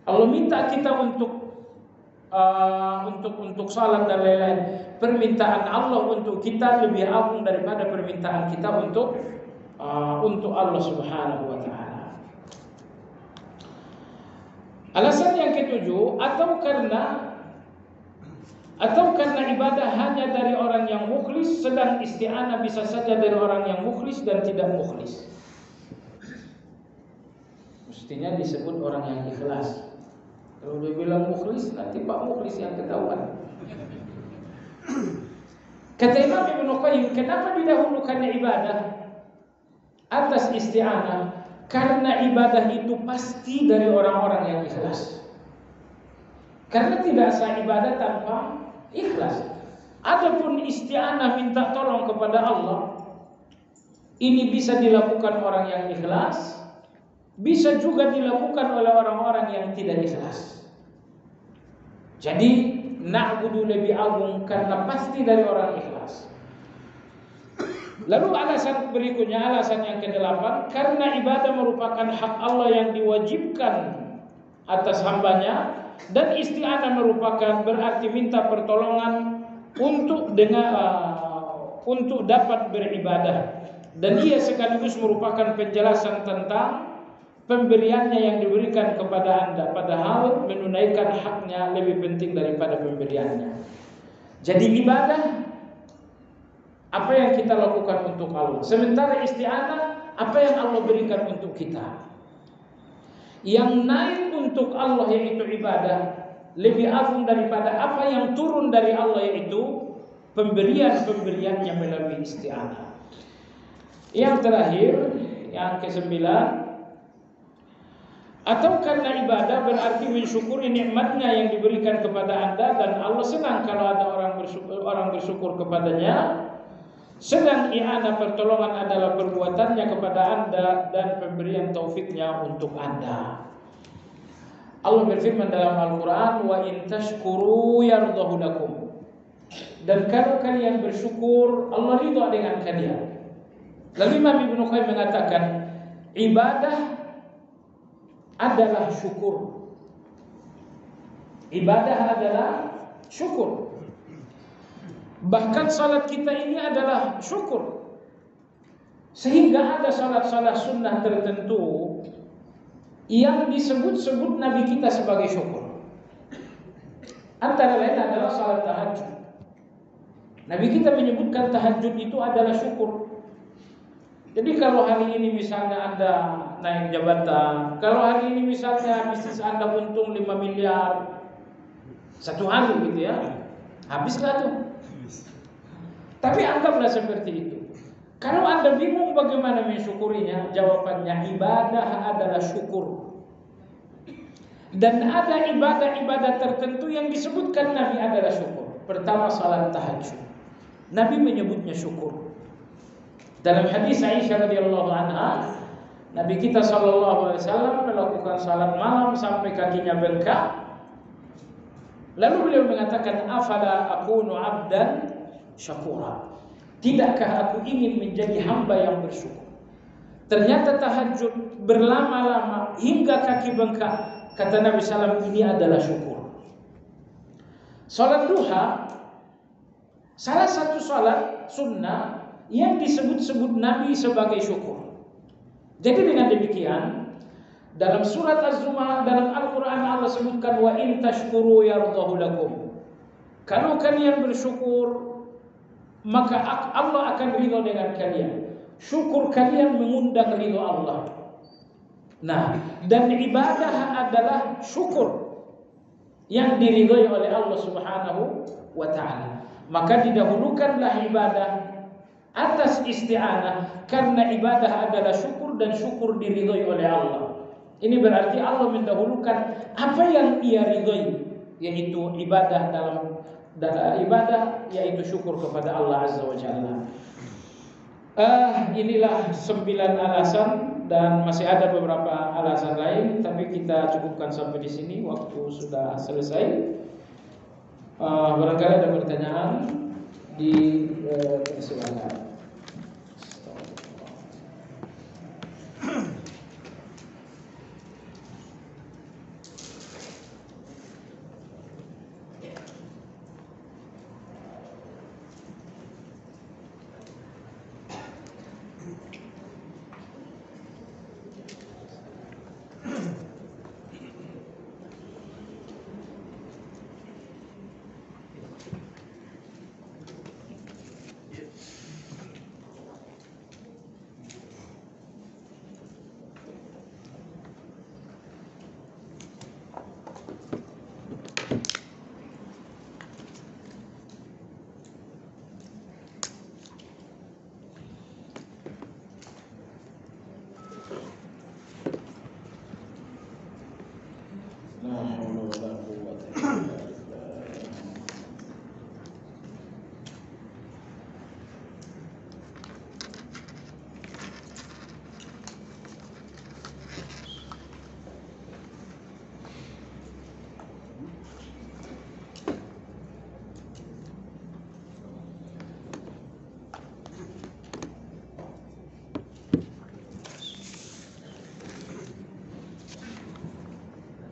Allah minta kita untuk salat dan lain-lain. Permintaan Allah untuk kita lebih agung daripada permintaan kita untuk Allah Subhanahu wa taala. Alasan yang ketujuh, atau karena ibadah hanya dari orang yang mukhlis, sedang isti'anah bisa saja dari orang yang mukhlis dan tidak mukhlis. Mestinya disebut orang yang ikhlas. Kalau dia bilang mukhlis, nanti Pak Mukhlis yang ketahuan. Kata Imam Ibnu Qayyim, kenapa didahulukan ibadah atas isti'anah? Karena ibadah itu pasti dari orang-orang yang ikhlas. Karena tidak sah ibadah tanpa ikhlas. Adapun isti'anah, minta tolong kepada Allah, ini bisa dilakukan orang yang ikhlas, bisa juga dilakukan oleh orang-orang yang tidak ikhlas. Jadi na'budu lebih agung karena pasti dari orang ikhlas. Lalu alasan berikutnya, alasan yang ke-8, karena ibadah merupakan hak Allah yang diwajibkan atas hambanya, dan isti'anah merupakan berarti minta pertolongan untuk dapat beribadah, dan ia sekaligus merupakan penjelasan tentang pemberiannya yang diberikan kepada Anda, padahal menunaikan haknya lebih penting daripada pemberiannya. Jadi ibadah, apa yang kita lakukan untuk Allah. Sementara isti'anah, apa yang Allah berikan untuk kita. Yang naik untuk Allah yaitu ibadah, lebih agung daripada apa yang turun dari Allah yaitu pemberian-pemberiannya melalui isti'anah. Yang terakhir, yang ke-9, atau karena ibadah berarti mensyukuri nikmatnya yang diberikan kepada Anda, dan Allah senang kalau ada orang bersyukur kepadanya. Sedang i'anah, pertolongan, adalah perbuatannya kepada Anda dan pemberian taufiknya untuk Anda. Allah berfirman dalam Al-Quran, wa in tashkuru yardahu lakum. Dan kalau kalian bersyukur, Allah ridha dengan kalian. Lalu Imam Ibnu Qayyim mengatakan, ibadah adalah syukur. Ibadah adalah syukur. Bahkan salat kita ini adalah syukur. Sehingga ada salat-salat sunnah tertentu yang disebut-sebut Nabi kita sebagai syukur. Antara lain adalah salat tahajud. Nabi kita menyebutkan tahajud itu adalah syukur. Jadi kalau hari ini misalnya Anda naik jabatan, kalau hari ini misalnya bisnis Anda untung 5 miliar satu hari gitu ya, habislah tuh. Tapi anggaplah seperti itu. Kalau Anda bingung bagaimana mensyukurinya, jawabannya ibadah adalah syukur. Dan ada ibadah-ibadah tertentu yang disebutkan Nabi adalah syukur. Pertama, salat tahajud. Nabi menyebutnya syukur. Dalam hadis Aisyah radhiyallahu anha, Nabi kita sallallahu alaihi wasallam melakukan salat malam sampai kakinya bengkak. Lalu beliau mengatakan, afala akunu abdan syakura. Tidakkah aku ingin menjadi hamba yang bersyukur? Ternyata tahajud berlama-lama hingga kaki bengkak. Kata Nabi SAW, ini adalah syukur. Salat duha, salah satu salat sunnah yang disebut-sebut Nabi sebagai syukur. Jadi dengan demikian, dalam surat Az-Zumar, dalam Al-Quran Allah sebutkan, wa in tashkuru yardahu lakum. Kalau kalian bersyukur, maka Allah akan ridho dengan kalian. Syukur kalian mengundang ridho Allah. Nah, dan ibadah adalah syukur yang diridhoi oleh Allah Subhanahu wa ta'ala. Maka didahulukanlah ibadah atas isti'anah, karena ibadah adalah syukur dan syukur diridhoi oleh Allah. Ini berarti Allah mendahulukan apa yang Ia ridhoi, yaitu ibadah dalam ibadah, yaitu syukur kepada Allah Azza wa Jalla. Inilah 9 alasan dan masih ada beberapa alasan lain, tapi kita cukupkan sampai di sini, waktu sudah selesai. Barangkali ada pertanyaan, silakan.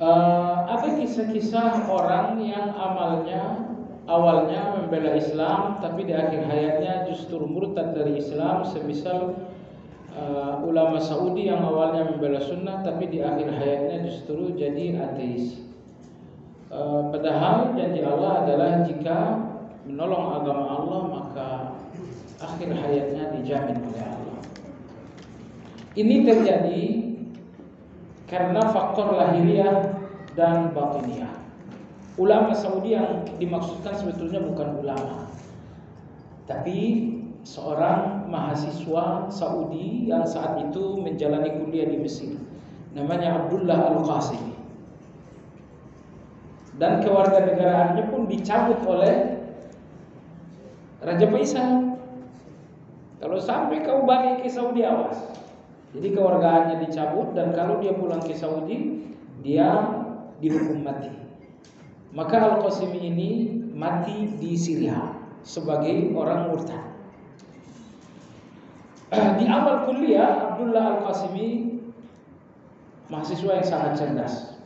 Ada kisah-kisah orang yang awalnya membela Islam, tapi di akhir hayatnya justru murtad dari Islam. Semisal ulama Saudi yang awalnya membela sunnah, tapi di akhir hayatnya justru jadi ateis. Padahal janji Allah adalah jika menolong agama Allah, maka akhir hayatnya dijamin oleh Allah. Ini terjadi karena faktor lahiriah dan batiniah. Ulama Saudi yang dimaksudkan sebetulnya bukan ulama, tapi seorang mahasiswa Saudi yang saat itu menjalani kuliah di Mesir, namanya Abdullah Al-Qasimi. Dan kewarganegaraannya pun dicabut oleh Raja Faisal. Kalau sampai kau balik ke Saudi, awas. Jadi kewargaannya dicabut, dan kalau dia pulang ke Saudi, dia dihukum mati. Maka Al-Qasimi ini mati di Syria sebagai orang murtad. Di awal kuliah, Abdullah Al-Qasimi mahasiswa yang sangat cerdas.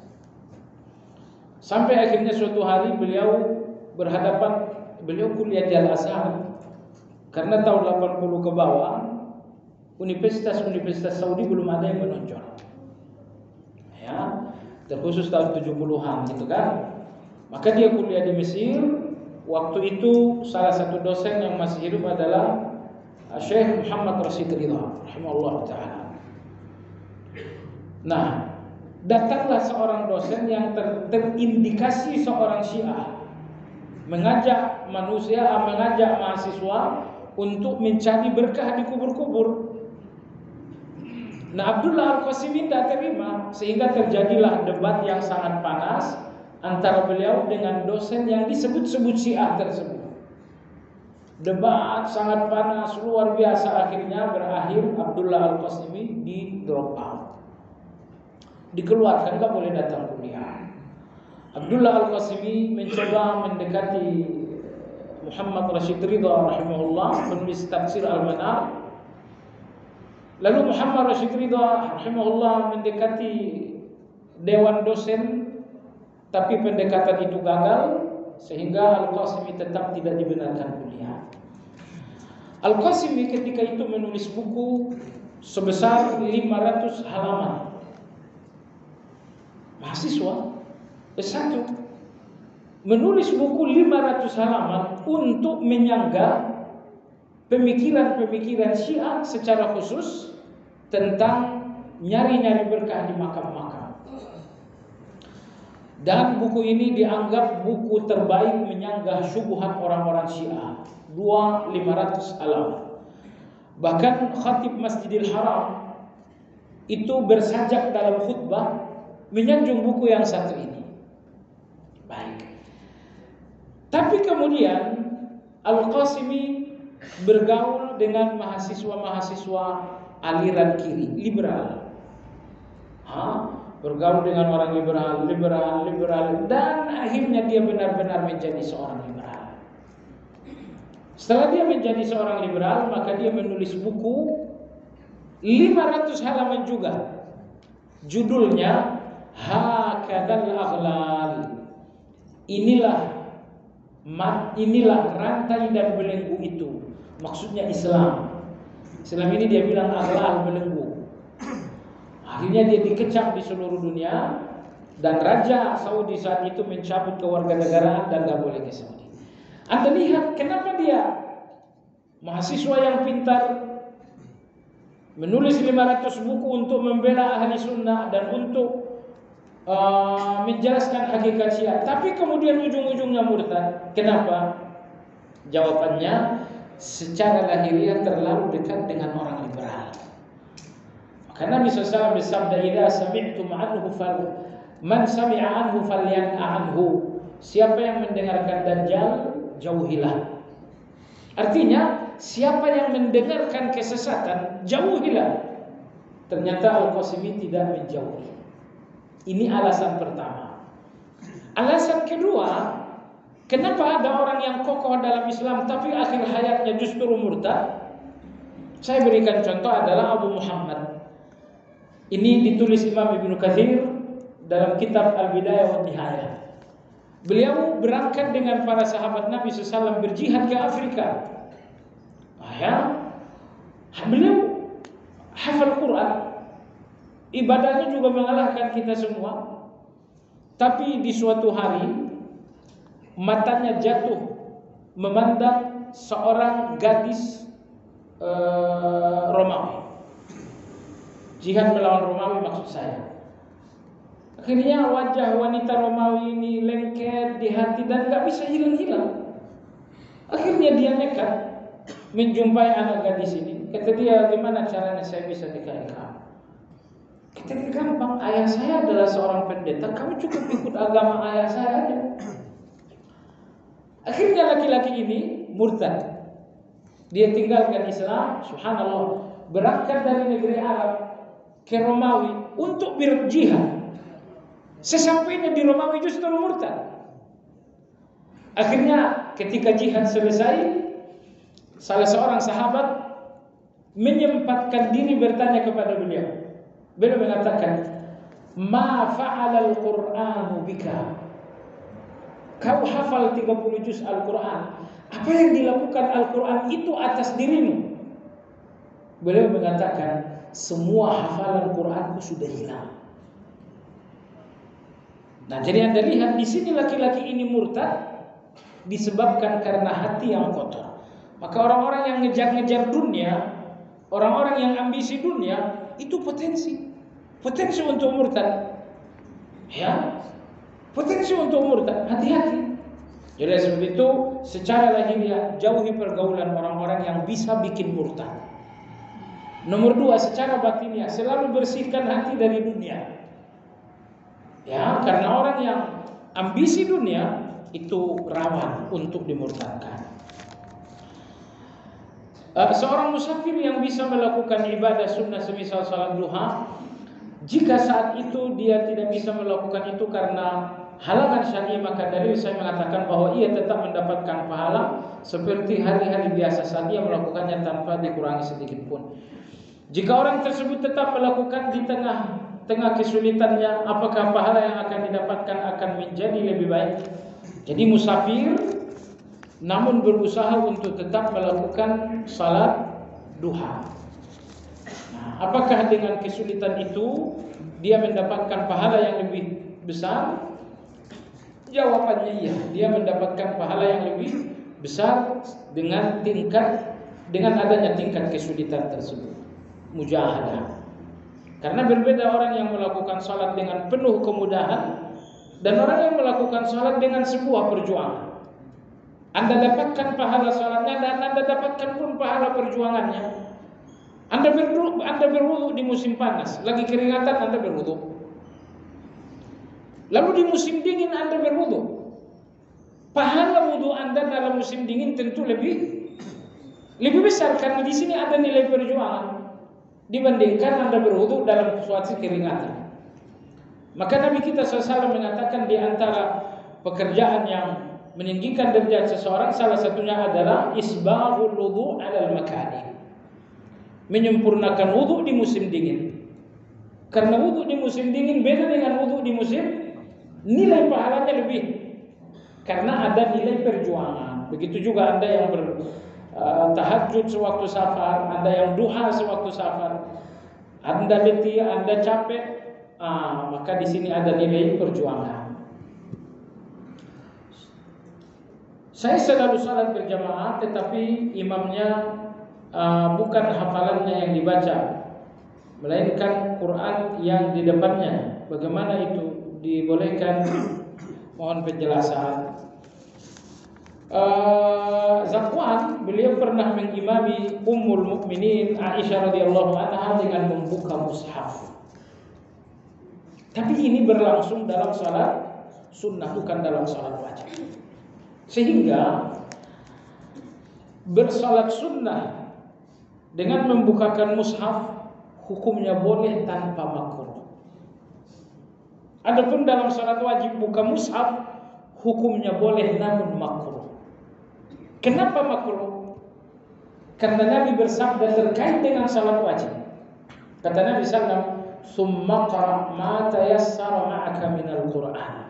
Sampai akhirnya suatu hari beliau kuliah di Al-Azhar. Karena tahun 80 ke bawah, universitas Saudi belum ada yang menonjol. Ya, terkhusus tahun 70-an gitu kan. Maka dia kuliah di Mesir. Waktu itu salah satu dosen yang masih hidup adalah Syekh Muhammad Rashid Ridha rahimahullah ta'ala. Nah, datanglah seorang dosen yang terindikasi seorang Syiah, mengajak mahasiswa untuk mencari berkah di kubur-kubur. Nah, Abdullah Al-Qasimi tidak terima, sehingga terjadilah debat yang sangat panas antara beliau dengan dosen yang disebut-sebut Syiah tersebut. Debat sangat panas, luar biasa. Akhirnya berakhir Abdullah Al-Qasimi di drop out, dikeluarkan, tak boleh datang kuliah. Abdullah Al-Qasimi mencoba mendekati Muhammad Rashid Ridha rahimahullah, penulis tafsir Al-Manar. Lalu Muhammad Rashid Ridha rahimahullah mendekati dewan dosen, tapi pendekatan itu gagal, sehingga Al-Qasimi tetap tidak dibenarkan kuliah. Al-Qasimi ketika itu menulis buku sebesar 500 halaman. Mahasiswa S1 menulis buku 500 halaman untuk menyangga pemikiran-pemikiran Syiah, secara khusus tentang nyari-nyari berkah di makam-makam. Dan buku ini dianggap buku terbaik menyanggah syubhat orang-orang Syiah. 500 halaman. Bahkan khatib Masjidil Haram itu bersajak dalam khutbah menyanjung buku yang satu ini. Baik. Tapi kemudian Al-Qasimi bergaul dengan mahasiswa-mahasiswa aliran kiri, liberal. Bergaul dengan orang liberal, dan akhirnya dia benar-benar menjadi seorang liberal. Setelah dia menjadi seorang liberal, maka dia menulis buku 500 halaman juga. Judulnya Hakadal Aghlal. Inilah rantai dan belenggu itu. Maksudnya Islam. Islam ini dia bilang aghlal, belenggu. Akhirnya dia dikecam di seluruh dunia, dan Raja Saudi saat itu mencabut kewarganegaraan dan gak boleh ke Saudi. Anda lihat kenapa dia mahasiswa yang pintar menulis 500 buku untuk membela ahli sunnah dan untuk menjelaskan hakikat Syiah, tapi kemudian ujung-ujungnya murtad. Kenapa? Jawabannya, secara lahiriah terlalu dekat dengan orang liberal. Karena Nabi SAW bersabda, "Idza sami'tum anhu man sami'a anhu falyan'a anhu." Siapa yang mendengarkan Dajjal, jauhilah. Artinya, siapa yang mendengarkan kesesatan, jauhilah. Ternyata Al-Qasimi tidak menjauhi. Ini alasan pertama. Alasan kedua, kenapa ada orang yang kokoh dalam Islam tapi akhir hayatnya justru murtad? Saya berikan contoh adalah Abu Muhammad. Ini ditulis Imam Ibnu Katsir dalam kitab Al-Bidayah wa Nihayah. Beliau berangkat dengan para sahabat Nabi SAW berjihad ke Afrika. Beliau hafal Quran, ibadahnya juga mengalahkan kita semua. Tapi di suatu hari matanya jatuh memandang seorang gadis Romawi. Jihad melawan Romawi maksud saya. Akhirnya wajah wanita Romawi ini lengket di hati dan gak bisa hilang-hilang. Akhirnya dia nekat menjumpai anak gadis ini. Kata dia, gimana caranya saya bisa nikahi kamu? Kata dia, gampang, ayah saya adalah seorang pendeta, kamu cukup ikut agama ayah saya aja. Akhirnya laki-laki ini murtad. Dia tinggalkan Islam, subhanallah, berangkat dari negeri Arab ke Romawi untuk berjihad. Sesampainya di Romawi justru murtad. Akhirnya ketika jihad selesai, salah seorang sahabat menyempatkan diri bertanya kepada beliau. Beliau mengatakan, "Ma fa'ala al-Qur'anu bika?" Kau hafal 30 juz Al-Quran. Apa yang dilakukan Al-Quran itu atas dirimu? Beliau mengatakan, semua hafalan Quranku sudah hilang. Nah, jadi Anda lihat di sini laki-laki ini murtad disebabkan karena hati yang kotor. Maka orang-orang yang ngejar-ngejar dunia, orang-orang yang ambisi dunia, itu potensi untuk murtad. Ya, potensi untuk murtad. Hati-hati. Jadi seperti itu, secara lahiriah jauhi pergaulan orang-orang yang bisa bikin murtad. Nomor 2, secara batiniah selalu bersihkan hati dari dunia. Ya, karena orang yang ambisi dunia itu rawan untuk dimurtadkan. Seorang musafir yang bisa melakukan ibadah sunnah semisal salat duha, jika saat itu dia tidak bisa melakukan itu karena halangan syar'i, maka dalil saya mengatakan bahwa ia tetap mendapatkan pahala seperti hari-hari biasa saat ia melakukannya tanpa dikurangi sedikit pun. Jika orang tersebut tetap melakukan di tengah kesulitannya, apakah pahala yang akan didapatkan akan menjadi lebih baik? Jadi musafir namun berusaha untuk tetap melakukan salat duha. Nah, apakah dengan kesulitan itu dia mendapatkan pahala yang lebih besar? Jawabannya iya, dia mendapatkan pahala yang lebih besar dengan adanya tingkat kesulitan tersebut. Mujahadah. Karena berbeda orang yang melakukan salat dengan penuh kemudahan Dan orang yang melakukan sholat dengan sebuah perjuangan, Anda dapatkan pahala sholatnya dan Anda dapatkan pun pahala perjuangannya. Anda berwudu di musim panas, lagi keringatan Anda berwudu. Lalu di musim dingin Anda berwudu. Pahala wudu Anda dalam musim dingin tentu lebih besar karena di sini ada nilai perjuangan dibandingkan Anda berwudu dalam suatu keringatan. Maka Nabi kita SAW mengatakan di antara pekerjaan yang meninggikan derajat seseorang salah satunya adalah isbaghul wudu 'alal makani. Menyempurnakan wudu di musim dingin. Karena wudu di musim dingin beda dengan wudu di musim, nilai pahalanya lebih. Karena ada nilai perjuangan. Begitu juga Anda yang tahajud sewaktu safar, Anda yang duha sewaktu safar. Anda letih, Anda capek, maka di sini ada nilai perjuangan. Saya selalu salat berjamaah, tetapi imamnya bukan hafalannya yang dibaca, melainkan Quran yang di depannya. Bagaimana itu dibolehkan? Mohon penjelasan. Zakwan, beliau pernah mengimami Ummul Mukminin Aisyah radhiyallahu anha dengan membuka mushaf. Tapi ini berlangsung dalam salat sunnah, bukan dalam salat wajib. Sehingga bersalat sunnah dengan membukakan mushaf hukumnya boleh tanpa makruh. Adapun dalam salat wajib buka mushaf hukumnya boleh namun makruh. Kenapa makruh? Karena Nabi bersabda terkait dengan salat wajib. Kata Nabi sallallahu "Tsumma qra' ma tayassara ma'aka minal Qur'an."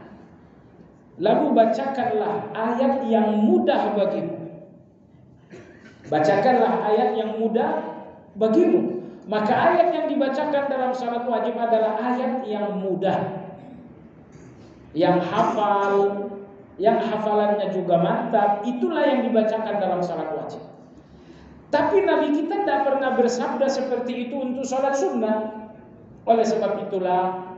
Lalu bacakanlah ayat yang mudah bagimu. Bacakanlah ayat yang mudah bagimu. Maka ayat yang dibacakan dalam salat wajib adalah ayat yang mudah, yang hafal, yang hafalannya juga mantap. Itulah yang dibacakan dalam salat wajib. Tapi Nabi kita tidak pernah bersabda seperti itu untuk salat sunnah. Oleh sebab itulah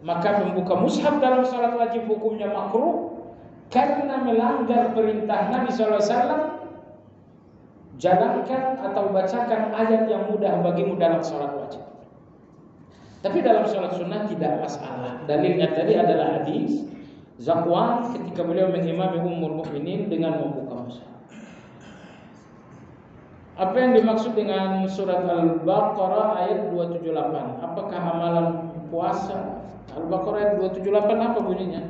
maka membuka mushaf dalam salat wajib hukumnya makruh karena melanggar perintah Nabi SAW. Jalankan atau bacakan ayat yang mudah bagimu dalam salat wajib. Tapi dalam salat sunnah tidak masalah. Dalilnya tadi adalah hadis Zakwan ketika beliau mengimami Ummul Mukminin dengan membuka mushaf. Apa yang dimaksud dengan surat Al-Baqarah ayat 278? Apakah amalan puasa? Al-Baqarah ayat 278 apa bunyinya?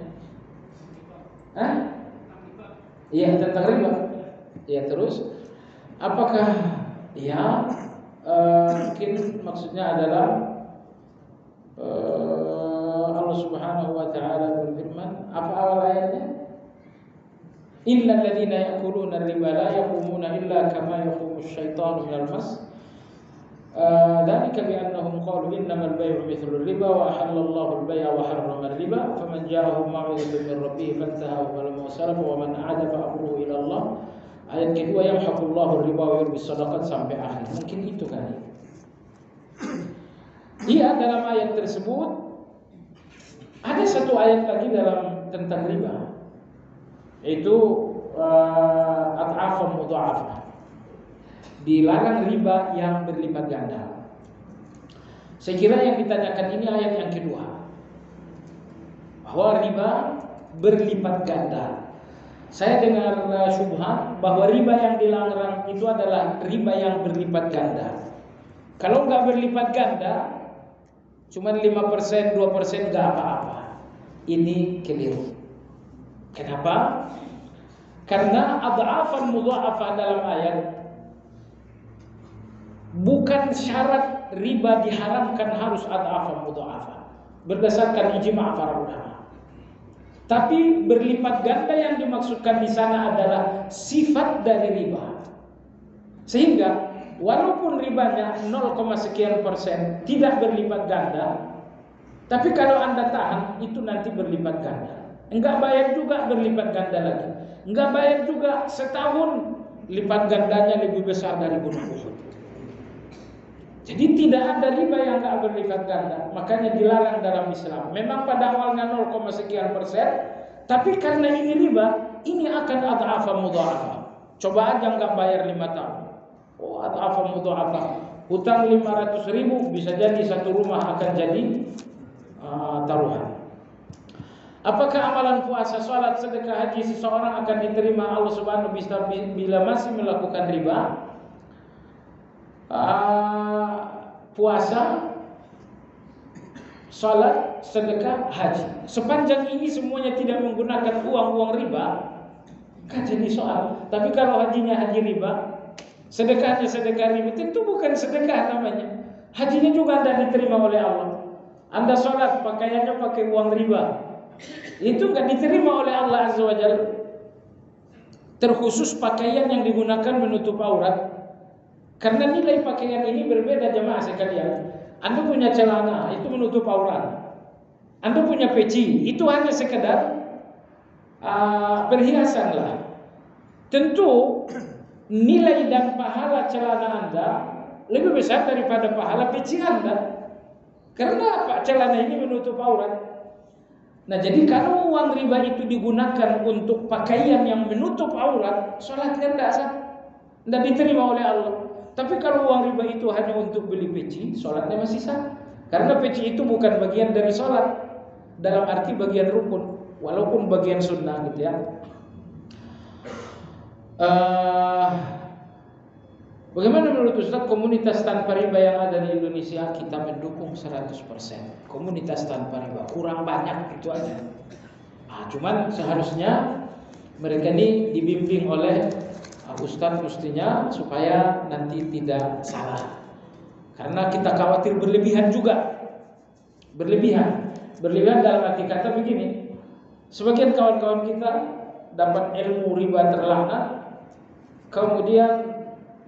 Iya, tentang riba. Ya, terus apakah mungkin maksudnya adalah Allah Subhanahu wa taala berfirman, apa awal ayatnya? Innal ladzina ya'kuluna ar-riba la yaqumuna illa kama yaqumu asy-syaitanu minal mas. Dzalika bi annahum qalu innamal bay'u mithlu ar-riba wa ahallallahu al-bay'a wa harrama ar-riba faman ja'ahu maw'izatun min rabbih fantaha falahu salafa wa man 'ada fa amruhu ila Allah. Ayat kedua yamhaqullahu ar-riba wa yurbis shadaqat sampai akhir. Mungkin itu kali. Iya, dalam ayat tersebut ada satu ayat lagi dalam tentang riba, yaitu ad'afan mudha'afah. Dilarang riba yang berlipat ganda. Saya kira yang ditanyakan ini ayat yang kedua, bahwa riba berlipat ganda. Saya dengar syubhat bahwa riba yang dilarang itu adalah riba yang berlipat ganda. Kalau nggak berlipat ganda, cuma 5%, 2% nggak apa-apa. Ini keliru. Kenapa? Karena ad'afan mudha'afah dalam ayat bukan syarat riba diharamkan harus ad'afan mudha'afah berdasarkan ijma' para ulama. Tapi berlipat ganda yang dimaksudkan di sana adalah sifat dari riba. Sehingga walaupun ribanya 0, sekian persen tidak berlipat ganda, tapi kalau Anda tahan itu nanti berlipat ganda. Enggak bayar juga berlipat ganda lagi. Enggak bayar juga setahun lipat gandanya lebih besar dari gunung Uhud. Jadi tidak ada riba yang nggak berlipat ganda, makanya dilarang dalam Islam. Memang pada awalnya 0, sekian persen, tapi karena ini riba, ini akan ad'afa mudha'afa. Coba aja nggak bayar 5 tahun. Oh, ad'afa mudha'afa. Hutang 500.000 bisa jadi satu rumah akan jadi taruhan. Apakah amalan puasa, salat, sedekah, haji seseorang akan diterima Allah Subhanahu wa ta'ala bila masih melakukan riba? Puasa, salat, sedekah, haji. Sepanjang ini semuanya tidak menggunakan uang riba, kan jadi soal. Tapi kalau hajinya haji riba, sedekahnya sedekah riba, tentu bukan sedekah namanya. Hajinya juga tidak diterima oleh Allah. Anda salat pakaiannya pakai uang riba, itu nggak diterima oleh Allah Azza wa Jalla. Terkhusus pakaian yang digunakan menutup aurat. Karena nilai pakaian ini berbeda jemaah sekalian. Anda punya celana, itu menutup aurat. Anda punya peci, itu hanya sekedar perhiasan lah. Tentu nilai dan pahala celana Anda lebih besar daripada pahala peci Anda. Karena apa? Celana ini menutup aurat. Nah, jadi kalau uang riba itu digunakan untuk pakaian yang menutup aurat, sholatnya tidak sah, tidak diterima oleh Allah. Tapi kalau uang riba itu hanya untuk beli peci, sholatnya masih sah. Karena peci itu bukan bagian dari sholat, dalam arti bagian rukun, walaupun bagian sunnah gitu ya. Bagaimana menurut Ustaz komunitas tanpa riba yang ada di Indonesia? Kita mendukung 100%. Komunitas tanpa riba kurang banyak itu aja. Cuman seharusnya mereka ini dibimbing oleh Ustaz mestinya supaya nanti tidak salah. Karena kita khawatir berlebihan juga. Berlebihan dalam arti kata begini. Sebagian kawan-kawan kita dapat ilmu riba terlaknat, kemudian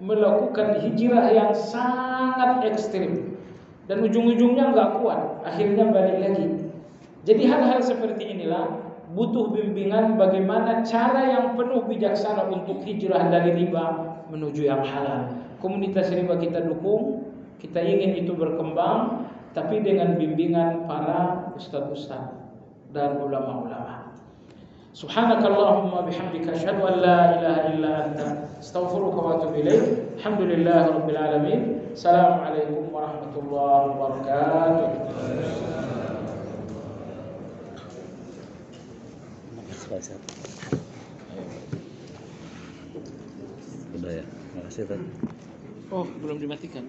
melakukan hijrah yang sangat ekstrim, dan ujung-ujungnya nggak kuat, akhirnya balik lagi. Jadi hal-hal seperti inilah butuh bimbingan bagaimana cara yang penuh bijaksana untuk hijrah dari riba menuju yang halal. Komunitas riba kita dukung, kita ingin itu berkembang, tapi dengan bimbingan para ustaz-ustaz dan ulama-ulama. Subhanakallahumma bihamdika asyhadu an la ilaha illa anta astaghfiruka wa atubu ilaik. Alhamdulillahirabbil alamin. Assalamualaikum warahmatullahi wabarakatuh. Udah ya, makasih Pak. Oh, belum dimatikan.